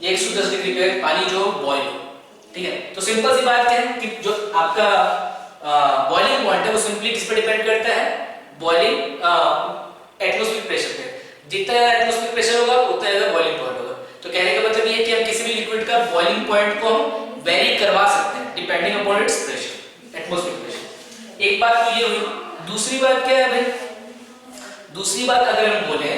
या 110 डिग्री पे पानी जो बॉईल हो, ठीक है। तो सिंपल सी बात है कि जो आपका बॉइलिंग पॉइंट है वो सिंपली किस पे डिपेंड करता है, बॉइलिंग एटमॉस्फेरिक प्रेशर पे। जितना ज्यादा एटमॉस्फेरिक प्रेशर होगा उतना ज्यादा बॉइलिंग पॉइंट होगा। तो कहने का मतलब ये है कि हम किसी भी लिक्विड का बॉइलिंग पॉइंट को हम वेरी करवा सकते हैं depending upon its pressure, atmospheric pressure. एक बात तो ये हुई। दूसरी बात क्या है भाई, दूसरी बात अगर हम बोले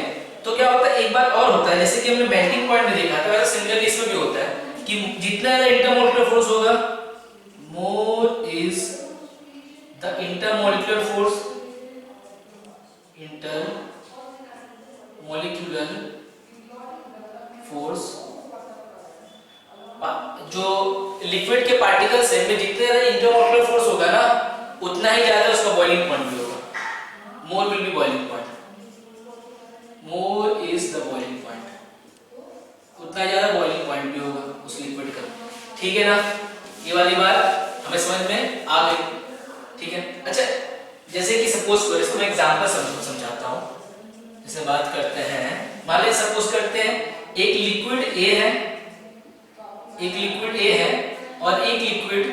तो क्या होता है, एक बात और होता है, जैसे कि हमने मेल्टिंग पॉइंट में देखा था, वैसे सिमिलरली इसमें भी होता है कि जितना ज्यादा इंटरमोलिकुलर फोर्स होगा, more is the intermolecular force, जो लिक्विड के पार्टिकल्स है में जितने ज्यादा इंटरमोलिकुलर फोर्स होगा ना, उतना ही ज्यादा उसका बॉइलिंग पॉइंट भी होगा। More will be boiling point, more is the boiling point, उतना ज्यादा बॉइलिंग पॉइंट भी होगा उस लिक्विड का, ठीक है ना। ये वाली बात हमें समझ में आ गई, ठीक है। अच्छा, जैसे कि सपोज करो, इसको मैं एग्जांपल समझाता हूं। जैसे बात करते हैं, मान लीजिए सपोज करते हैं एक लिक्विड ए है, और एक लिक्विड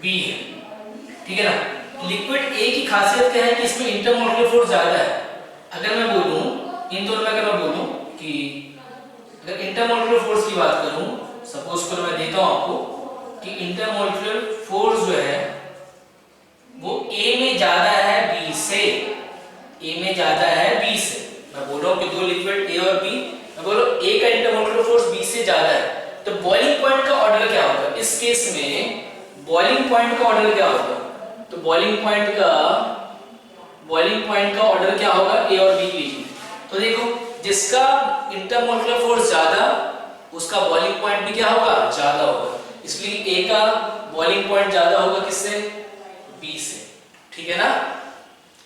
बी है, ठीक है ना। लिक्विड ए की खासियत क्या है कि इसमें इंटरमोलिकुलर फोर्स ज्यादा है। अगर मैं बोलूं इन दोनों में, अगर मैं बोलूं कि अगर इंटरमोलिकुलर फोर्स की बात करूं, सपोज करो मैं देता हूं आपको कि इंटरमोलिकुलर फोर्स जो है वो ए में ज्यादा है बी से, ए में ज्यादा है बी से। मैं बोल रहा हूं कि दो लिक्विड ए और बी, मैं बोल रहा हूं ए का इंटरमोलिकुलर फोर्स बी से ज्यादा है, तो बॉइलिंग पॉइंट का ऑर्डर क्या होगा इस केस में? बॉइलिंग पॉइंट का ऑर्डर क्या होगा? तो बॉइलिंग पॉइंट का ऑर्डर क्या होगा ए और बी के लिए? तो देखो जिसका इंटरमोलिकुलर फोर्स ज्यादा उसका बॉइलिंग पॉइंट भी क्या होगा? ज्यादा होगा। इसलिए ए का बॉइलिंग पॉइंट ज्यादा होगा किससे? बी से। ठीक है ना?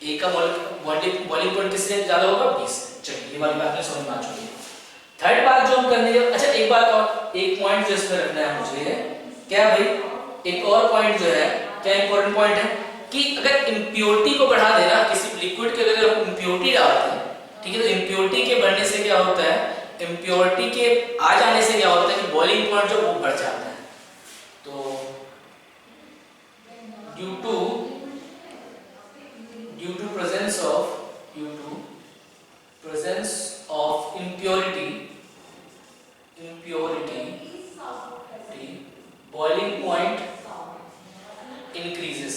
ए का बॉइलिंग पॉइंट किससे ज्यादा होगा? बी से। चलिए ये वाली बात में समझ में आ चुकी है। थर्ड बात जो हम करने जा, अच्छा एक बात और, एक पॉइंट जो इसमें रखना है मुझे, क्या भाई एक और पॉइंट जो है, क्या इंपॉर्टेंट पॉइंट है कि अगर इंप्योरिटी को बढ़ा देना, किसी लिक्विड के अगर हम इंप्योरिटी डालते हैं, ठीक है, तो इंप्योरिटी के बढ़ने से क्या होता है, इंप्योरिटी के आ जाने से क्या होता है कि बॉइलिंग पॉइंट जो वो बढ़ जाता है। तो due to presence of impurity boiling point increases।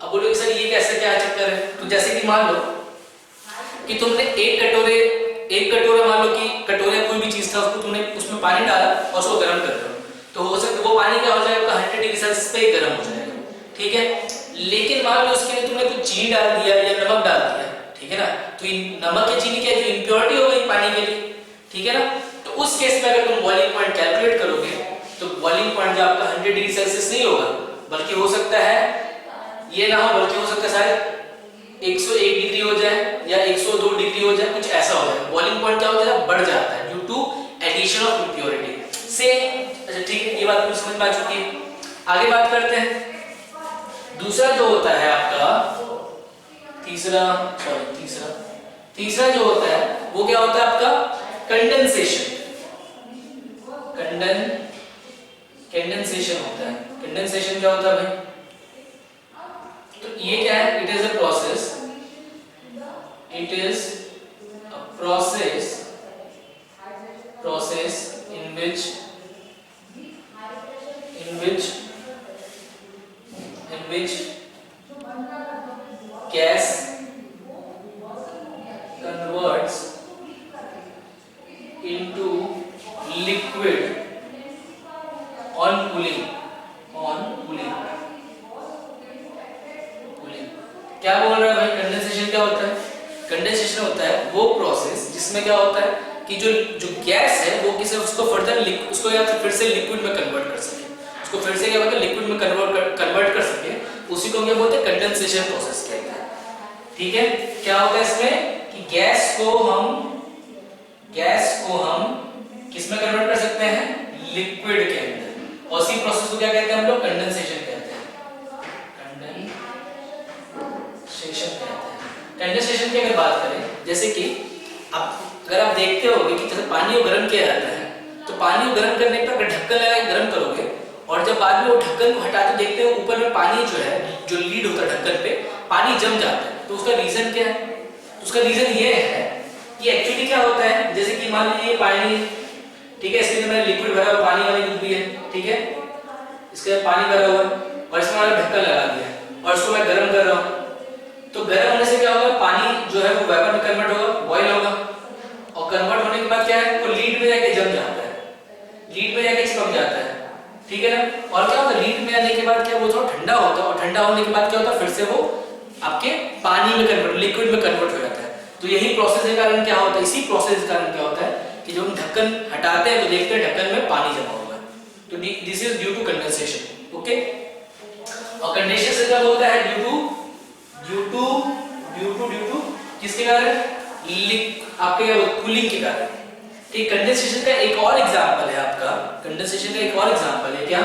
अब बोलोगे सर ये कैसे, क्या चक्कर है? तो जैसे कि मान लो कि तुमने एक कटोरा मान लो कि कटोरा कोई भी चीज था, उसको तुमने उसमें पानी डाला और उसको गर्म कर दो, तो हो सकता है वो पानी क्या हो जाएगा, 100 डिग्री सेल्सियस पे गर्म हो जाएगा। ठीक है, लेकिन मान लो उसके लिए तुमने कुछ चीनी डाल दिया या नमक डाल दिया, ठीक है ना, तो नमक या चीनी क्या जो इंप्योरिटी हो गई पानी के लिए, ठीक है ना, तो उस केस में अगर तुम बॉइलिंग पॉइंट कैलकुलेट करोगे तो बॉइलिंग पॉइंट जो आपका 100 डिग्री सेल्सियस नहीं होगा, बल्कि हो सकता है ये ना हो, बल्कि हो सकता है शायद 101 डिग्री हो जाए या 102 डिग्री हो जाए, कुछ ऐसा हो जाए। बॉइलिंग पॉइंट क्या हो जाए, बढ़ जाता है due to addition of impurity से। अच्छा ठीक है, ये बात तो समझ में आ चुकी है। आगे बात करते हैं। दूसरा जो होता है आपका तीसरा जो होता है वो क्या होता है आपका, कंडेंसेशन होता है। कंडेंसेशन क्या होता है भाई? तो ये क्या है, it is a process in which gas converts into liquid on cooling। क्या बोल रहा है भाई? कंडेंसेशन क्या होता है? कंडेंसेशन होता है वो प्रोसेस जिसमें क्या होता है कि जो गैस है वो किसी उसको फर्दर उसको या फिर से लिक्विड में कन्वर्ट कर सके, उसको फिर से क्या होता है लिक्विड में कन्वर्ट कर सके, उसी को क्या बोलते हैं, कंडेंसेशन प्रोसेस कहते हैं। ठीक है, क्या होता है इसमें कि गैस को हम किस में कन्वर्ट कर सकते हैं, लिक्विड के अंदर, और इसी प्रोसेस को क्या कहते हैं हम लोग, कंडेंसेशन कहते हैं। कंडेंसेशन की अगर बात करें, जैसे कि अगर आप देखते होंगे कि जैसे पानी को गर्म किया जाता है, तो पानी को गर्म करने पर अगर ढक्कन लगा के गर्म करोगे और जब बाद में वो ढक्कन को हटाते देखते हो ऊपर में पानी जो है, जो लीड होता है ढक्कन पे, पानी जम जाता है। तो उसका रीजन क्या है? उसका रीजन ये है कि एक्चुअली क्या होता है, जैसे कि मान लीजिए पानी, ठीक है, इसके अंदर मैंने लिक्विड भरा हुआ, पानी वाली डूबी है, ठीक है, इसके अंदर पानी भरा हुआ और इसमें मैंने ढक्कन लगा दिया और इसको मैं गर्म कर रहा हूँ, तो गर्म होने से क्या होगा, पानी जो है वो वेपर में कन्वर्ट होगा, बॉयल होगा, और कन्वर्ट होने के बाद क्या है, वो लीड में जाके जम जाता है, लीड में जाके चिपक जाता है, ठीक है ना। और क्या होता है, लीड में आने के बाद क्या वो थोड़ा ठंडा होता है, और ठंडा होने के बाद क्या होता है, फिर से वो आपके पानी में कन्वर्ट, लिक्विड में कन्वर्ट हो जाता है। तो यही प्रोसेस के कारण क्या होता है, इसी प्रोसेस के कारण क्या होता है कि जब हम ढक्कन हटाते हैं तो देखते हैं ढक्कन में पानी जमा हुआ है, तो this is due to condensation. Okay, और कंडेंसेशन क्या बोलता है, ड्यू टू किसके कारण, आपके कूलिंग के कारण। ठीक, कंडेंसेशन का एक और एग्जांपल है आपका, कंडेंसेशन का एक और एग्जांपल है क्या,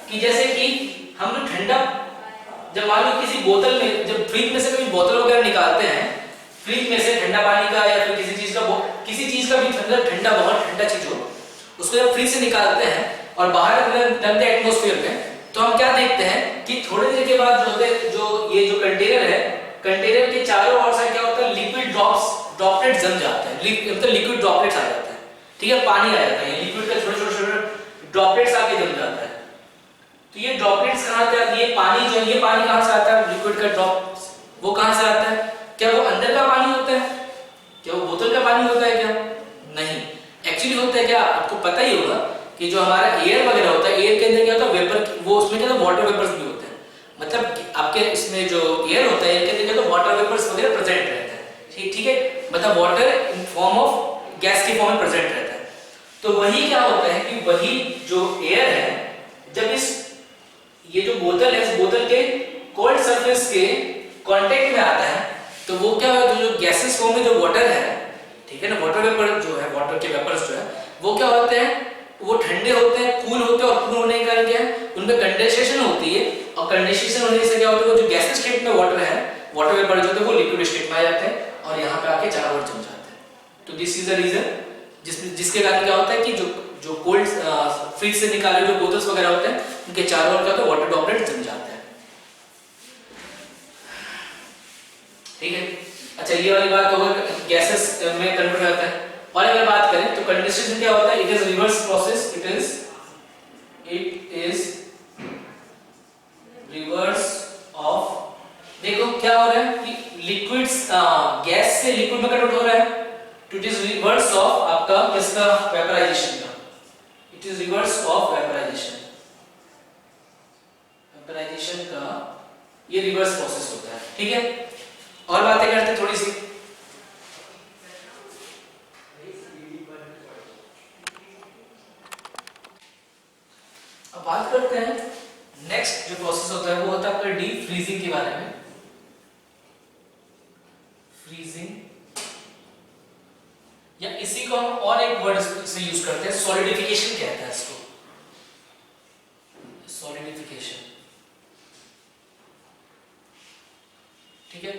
कि जैसे कि हम लोग ठंडा, जब मान लो किसी बोतल में, जब फ्रिज में से कभी बोतल वगैरह निकालते हैं, फ्रिज में से ठंडा पानी का या फिर किसी चीज का भी ठंडा बहुत ठंडा चीज हो, उसको जब फ्रिज से निकालते हैं और बाहर रखते एटमॉस्फेयर में, तो हम क्या देखते हैं कि थोड़ी देर के बाद जो ये जो कंटेनर है कंटेनर के चारों ओर से क्या होता है, लिक्विड ड्रॉपलेट जम जाते हैं, मतलब लिक्विड ड्रॉपलेट्स आ जाते हैं, ठीक है, पानी आ जाता है, लिक्विड का छोटे छोटे ड्रॉपलेट्स आके जम जाता है। तो ये ड्रॉपलेट्स कहाँ से आती है, पानी जो ये पानी कहाँ से आता है, लिक्विड का ड्रॉप वो कहाँ से आता है, क्या वो अंदर का पानी होता है, क्या वो बोतल का पानी होता है क्या, नहीं, एक्चुअली होता है क्या, आपको पता ही होगा कि जो हमारा एयर वगैरह होता है, एयर के अंदर क्या होता है, वेपर, वो उसमें क्या होता है, वाटर वेपर्स भी होते हैं, मतलब आपके इसमें जो एयर होता है, एयर के अंदर क्या होता है, वाटर वेपर्स वगैरह प्रेजेंट रहता है, ठीक है, मतलब water in form of gas के फॉर्म में प्रेजेंट रहता है। तो वही क्या होता है कि वही जो एयर है, जब ये जो बोतल है, इस बोतल के कोल्ड सरफेस के कांटेक्ट में आता है, तो वो क्या होता है, जो गैसेस फॉर्म में जो वाटर है, ठीक है ना, वाटर वेपर जो है, वाटर के वेपर्स जो है, वो क्या होते हैं, वो ठंडे होते हैं, कूल होते हैं, और कूल होने के कारण क्या है, उनमें कंडेंसेशन होती है, और कंडेंसेशन होने से क्या होता है, वो जो गैसेस स्टेट में वाटर है, वाटर वेपर जो होते हैं, वो लिक्विड स्टेट में आ जाते हैं, और यहाँ पे आके चारों ओर जम जाते हैं। तो दिस इज द रीजन जिसके कारण क्या होता है कि जो कोल्ड फ्रिज से निकाले जो बोतल्स वगैरह होते हैं, उनके चारों ओर क्या होता है, वाटर ड्रॉपलेट जम जाते हैं, ठीक है। अच्छा, ये वाली बात होगा गैसेस में कन्वर्ट होता है। और अगर बात करें तो कंडेंसेशन क्या होता है, it is reverse process, it is reverse of, देखो क्या हो रहा है कि लिक्विड्स गैस से लिक्विड में कन्वर्ट हो रहा है, तो इट इज रिवर्स ऑफ आपका किसका, वेपराइजेशन का, it is reverse of vaporisation का ये रिवर्स प्रोसेस होता है, ठीक है। और बातें करते हैं थोड़ी सी, अब बात करते हैं नेक्स्ट जो प्रोसेस होता है, वो होता है आपका डीप फ्रीजिंग के बारे में। फ्रीजिंग, या इसी को हम और एक वर्ड से यूज करते हैं, सॉलिडिफिकेशन कहते हैं इसको, सॉलिडिफिकेशन, ठीक है।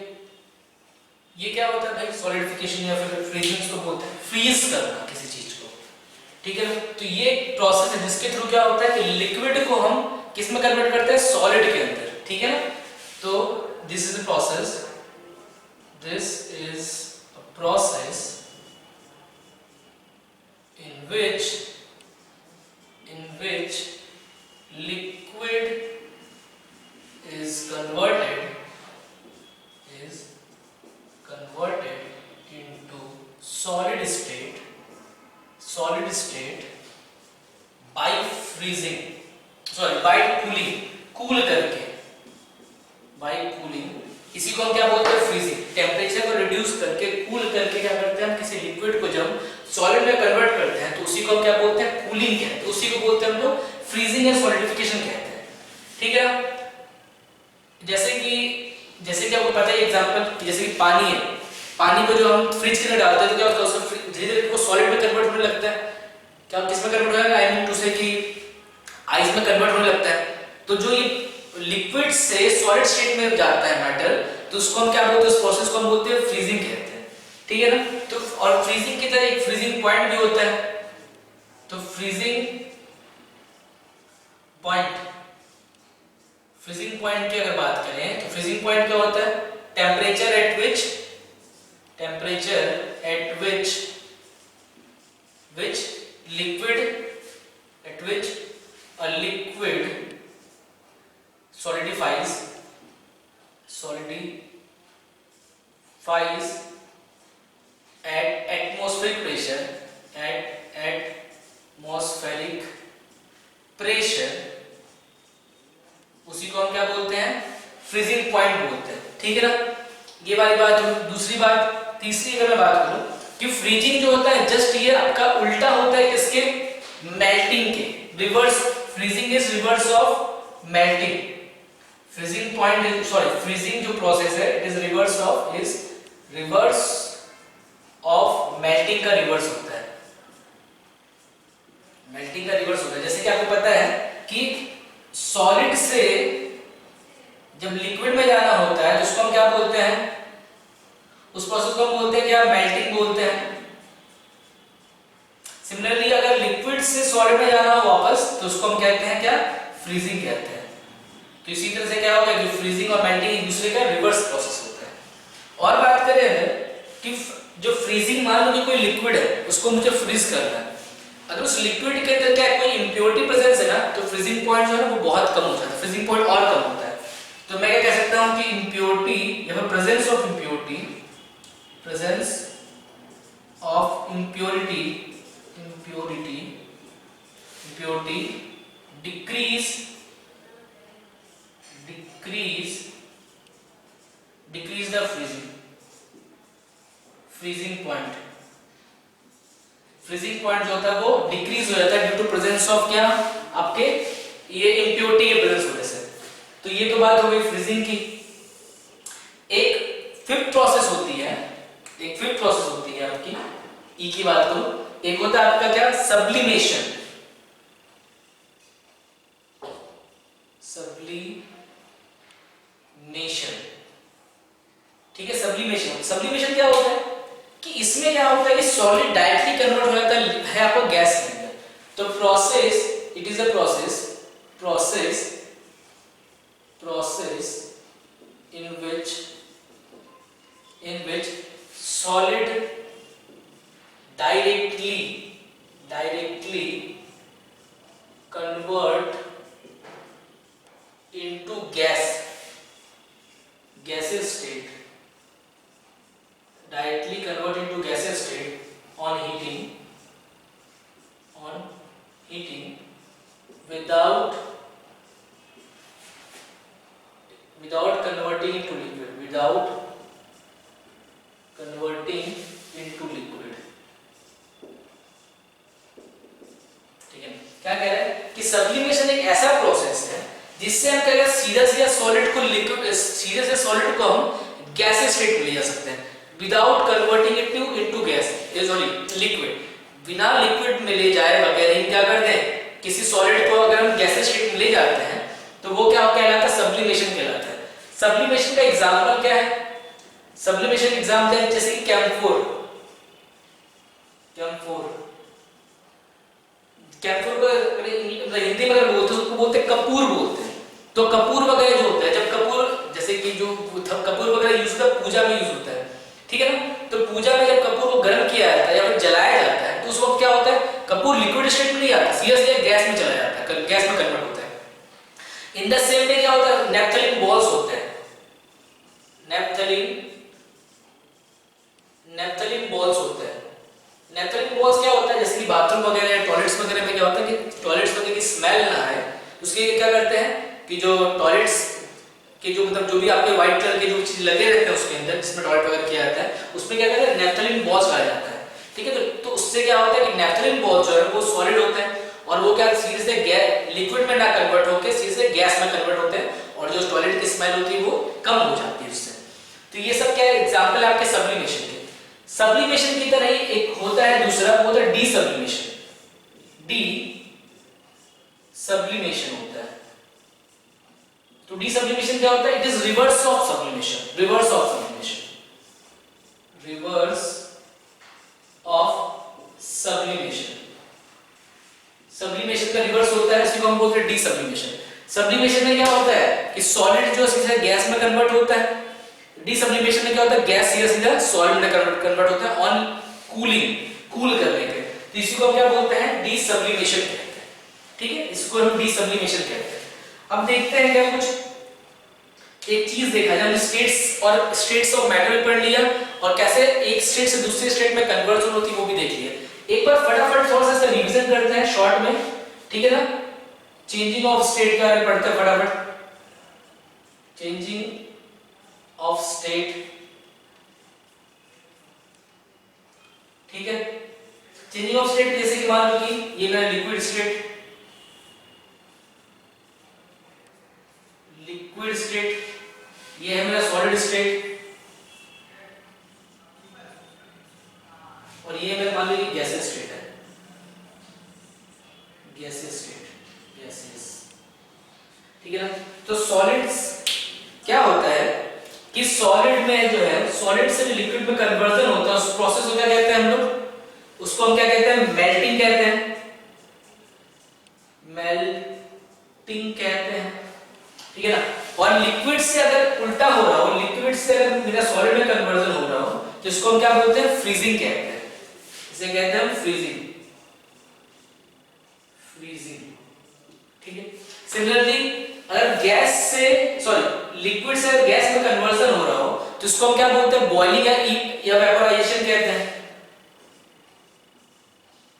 ये क्या होता है भाई, सॉलिडिफिकेशन या फिर फ्रीजिंग को बोलते हैं फ्रीज करना किसी चीज को, ठीक है। तो ये एक प्रोसेस है जिसके थ्रू क्या होता है कि लिक्विड को हम किस में कन्वर्ट करते हैं, सॉलिड के अंदर, ठीक है ना। तो this is a process, this is a process in which liquid is converted into solid state by freezing, sorry, by cooling, cool करके, by cooling, इसी को हम क्या बोलते हैं, फ्रीजिंग। टेम्परेचर को रिड्यूस करके, कूल करके क्या करते हैं हम, किसी लिक्विड को जब सॉलिड में कन्वर्ट करते हैं, तो उसी को हम क्या बोलते हैं, कूलिंग कहते हैं, उसी को बोलते हैं हम लोग फ्रीजिंग या सॉलिडिफिकेशन कहते हैं, ठीक है। जैसे कि आपको पता है एग्जांपल, जैसे कि पानी है, पानी को जो हम फ्रिज के अंदर डालते हैं तो क्या होता है, उसको धीरे धीरे वो सॉलिड में कन्वर्ट होने लगता है, क्या किस में कन्वर्ट होगा, आई मीन टू से कि आइस में कन्वर्ट होने लगता है। तो जो ये लिक्विड से सॉलिड स्टेट में जाता है मैटर, तो उसको हम क्या बोलते हैं, उस प्रोसेस को हम बोलते हैं फ्रीजिंग कहते हैं, ठीक है ना। तो और फ्रीजिंग की तरह एक फ्रीजिंग पॉइंट भी होता है, तो फ्रीजिंग पॉइंट की अगर बात करें तो फ्रीजिंग पॉइंट क्या होता है, temperature at which a liquid solidifies at atmospheric pressure, उसी को हम क्या बोलते हैं, फ्रीजिंग पॉइंट बोलते हैं, ठीक है ना। ये वाली बात। दूसरी बात, तीसरी अगर मैं बात करूं कि फ्रीजिंग जो होता है जस्ट ये आपका उल्टा होता है इसके, मेल्टिंग के, reverse. Freezing is reverse of melting, freezing point, sorry, freezing जो प्रोसेस है it is reverse of melting का रिवर्स होता है, मेल्टिंग का रिवर्स होता है। जैसे कि आपको पता है कि सॉलिड से जब लिक्विड में जाना होता है तो उसको हम क्या बोलते हैं, उस प्रोसेस को हम बोलते हैं क्या, मेल्टिंग बोलते हैं। सिमिलरली अगर लिक्विड से सॉलिड में जाना हो वापस तो उसको हम कहते हैं क्या, फ्रीजिंग कहते हैं। तो इसी तरह से क्या होगा कि फ्रीजिंग और मेल्टिंग एक दूसरे का रिवर्स प्रोसेस होता है, और बात करें अगर कि जो फ्रीजिंग, मान लो कि कोई लिक्विड है उसको मुझे फ्रीज करना है, अगर उस लिक्विड के अंदर क्या कोई इम्प्योरिटी प्रेजेंस है ना, तो फ्रीजिंग पॉइंट जो है ना वो बहुत कम हो जाता है, फ्रीजिंग पॉइंट और कम होता है। तो मैं क्या कह सकता हूँ कि इम्प्योरिटी या फिर presence of impurity, presence of impurity decrease the freezing point, freezing point जो होता है वो डिक्रीज हो जाता है ड्यू टू प्रेजेंस ऑफ क्या, आपके ये इम्प्योरिटी के प्रेजेंस होने से। तो ये तो बात हो गई फ्रीजिंग की। एक फिफ्थ प्रोसेस होती है, आपकी ई की बात करूं, एक होता है आपका क्या, सब्लिमेशन। ठीक है, सब्लिमेशन क्या होता है कि इसमें क्या होता है कि सॉलिड डायरेक्टली कन्वर्ट हो जाता है आपको गैस के अंदर। तो process, it is a process in which solid directly convert into gaseous state, on heating without converting into liquid, ठीक है। क्या कह रहा है कि सब्लिमेशन एक ऐसा प्रोसेस है जिससे हम क्या सीधा सॉलिड को लिक्विड, सीधे सॉलिड को हम गैसेस स्टेट में ले जा सकते हैं without converting it into gas, liquid. बिना लिक्विड में ले जाए बगैर ही क्या कर दें, किसी सॉलिड को अगर हम गैसेस स्टेट में ले जाते हैं तो वो क्या कहलाता है, सब्लिमेशन कहलाता है। सब्लिमेशन का एग्जांपल क्या है, सब्लिमेशन एग्जांपल है जैसे कि कैम्फोर को हिंदी में अगर बोलते हैं उसको बोलते हैं कपूर बोलते हैं। तो कपूर वगैरह जो होता है, जब कपूर जैसे कि जो कपूर वगैरह यूज होता है पूजा में यूज होता है, ठीक है ना। तो पूजा में जब कपूर को गर्म किया जाता है या फिर जलाया जाता है तो उस वक्त क्या होता है, कपूर लिक्विड स्टेट में नहीं आता, सीधा गैस में चला जाता है, गैस में कन्वर्ट होता है। इन द सेम वे क्या होता है, नैप्थलीन बॉल्स होते हैं, नैप्थलीन बॉल्स होते हैं। नैप्थलीन बॉल्स क्या होता है, जैसे कि बाथरूम वगैरह या टॉयलेट्स वगैरह में क्या होता है कि टॉयलेट्स वगैरह की स्मेल ना आए, उसके लिए क्या करते हैं कि जो टॉयलेट्स के जो मतलब जो भी आपके व्हाइट कलर के जो चीज लगे रहते हैं उसके अंदर जिसमें टॉयलेट वगैरह किया जाता है, उसमें क्या कहते हैं नैप्थलीन बॉल्स लगाया जाता है, ठीक है। तो उससे क्या होता है कि नैप्थलीन बॉल्स जो है वो सॉलिड होते हैं और वो क्या सीधे से लिक्विड में ना कन्वर्ट होकर सीधे से गैस में कन्वर्ट होते हैं और जो टॉयलेट की स्मेल होती है वो कम हो जाती है उससे। तो ये सब क्या एग्जांपल है आपके सब्लिमेशन के। सब्लिमेशन की तरह ही एक होता है दूसरा, वो होता है डीसब्लिमेशन। डीसब्लिमेशन होता है। तो डीसब्लिमेशन क्या होता है, it is reverse of sublimation, reverse of sublimation. Sublimation का रिवर्स होता है, इसको हम बोलते हैं डीसब्लिमेशन। सब्लिमेशन में क्या होता है कि सॉलिड जो सीधा गैस में कन्वर्ट होता है, डीसब्लिमेशन में क्या होता है गैस सीधा सॉलिड में कन्वर्ट होता है ऑन कूल करने के। तो इसी को हम क्या बोलते हैं, डीसब्लिमेशन कहते हैं, ठीक है। इसको हम डीसब्लिमेशन कहते हैं। अब देखते हैं क्या कुछ एक चीज देखा जब स्टेट्स ऑफ मैटर पढ़ लिया और कैसे एक स्टेट से दूसरे स्टेट में कन्वर्जन होती है वो भी देख लिया। एक बार फटाफट थोड़ा सा इसका रिवीजन करते हैं शॉर्ट में, ठीक है ना। चेंजिंग ऑफ स्टेट के बारे में पढ़ते हैं फटाफट। चेंजिंग ऑफ स्टेट, ठीक है। चेंजिंग ऑफ स्टेट जैसे कि मान लो कि ये मेरा लिक्विड स्टेट, ये है मेरा सॉलिड स्टेट और ये मेरा मान लो कि गैसियस स्टेट है, गैसियस, ठीक है ना। तो सॉलिड्स क्या होता है कि सॉलिड में जो है सॉलिड से लिक्विड में कन्वर्जन होता है, उस प्रोसेस को क्या कहते हैं हम लोग, उसको हम क्या कहते हैं, मेल्टिंग कहते हैं, ठीक है ना। और लिक्विड से अगर उल्टा हो रहा हो, लिक्विड से अगर मेरा सॉलिड में कन्वर्जन हो रहा हो तो इसको हम क्या बोलते हैं, फ्रीजिंग कहते हैं। इसे कहते हैं हम फ्रीजिंग, ठीक है। सिमिलरली अगर गैस से लिक्विड से गैस में कन्वर्जन हो रहा हो तो इसको हम क्या बोलते हैं, बॉइलिंग या वेपोराइजेशन कहते हैं,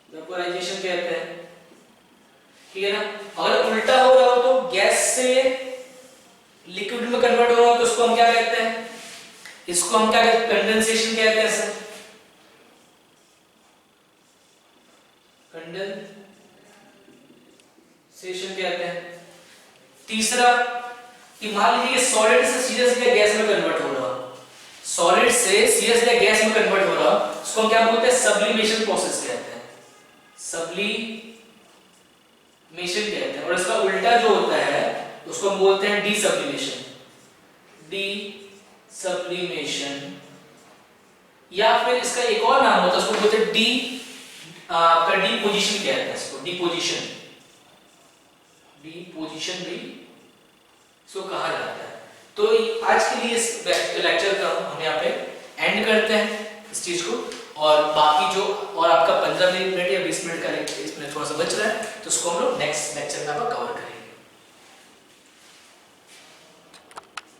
वेपोराइजेशन कहते हैं, ठीक है ना। अगर उल्टा हो रहा हो तो गैस से लिक्विड में कन्वर्ट हो रहा हो तो उसको हम क्या कहते हैं, इसको हम क्या कहते हैं, कंडेंसेशन कहते हैं सर, कंडेंसेशन कहते हैं। तीसरा कि मान लीजिए सॉलिड से सीधे गैस में कन्वर्ट हो रहा, सॉलिड से सीधे गैस में कन्वर्ट हो रहा, उसको हम क्या बोलते हैं, सब्लिमेशन प्रोसेस कहते हैं, सब्लिमेशन कहते हैं। और इसका उल्टा जो होता है उसको हम बोलते हैं डीसब्लिमेशन, डीसब्लिमेशन। या फिर इसका एक और नाम होता है, उसको बोलते हैं डीपोजिशन कहते हैं, इसको डीपोजिशन, डीपोजिशन भी इसको कहा जाता है। तो आज के लिए इस लेक्चर का हम यहाँ पे एंड करते हैं इस चीज को, और बाकी जो और आपका 15 मिनट या 20 मिनट का इसमें थोड़ा सा बच रहा है तो उसको हम लोग नेक्स्ट लेक्चर में कवर करेंगे।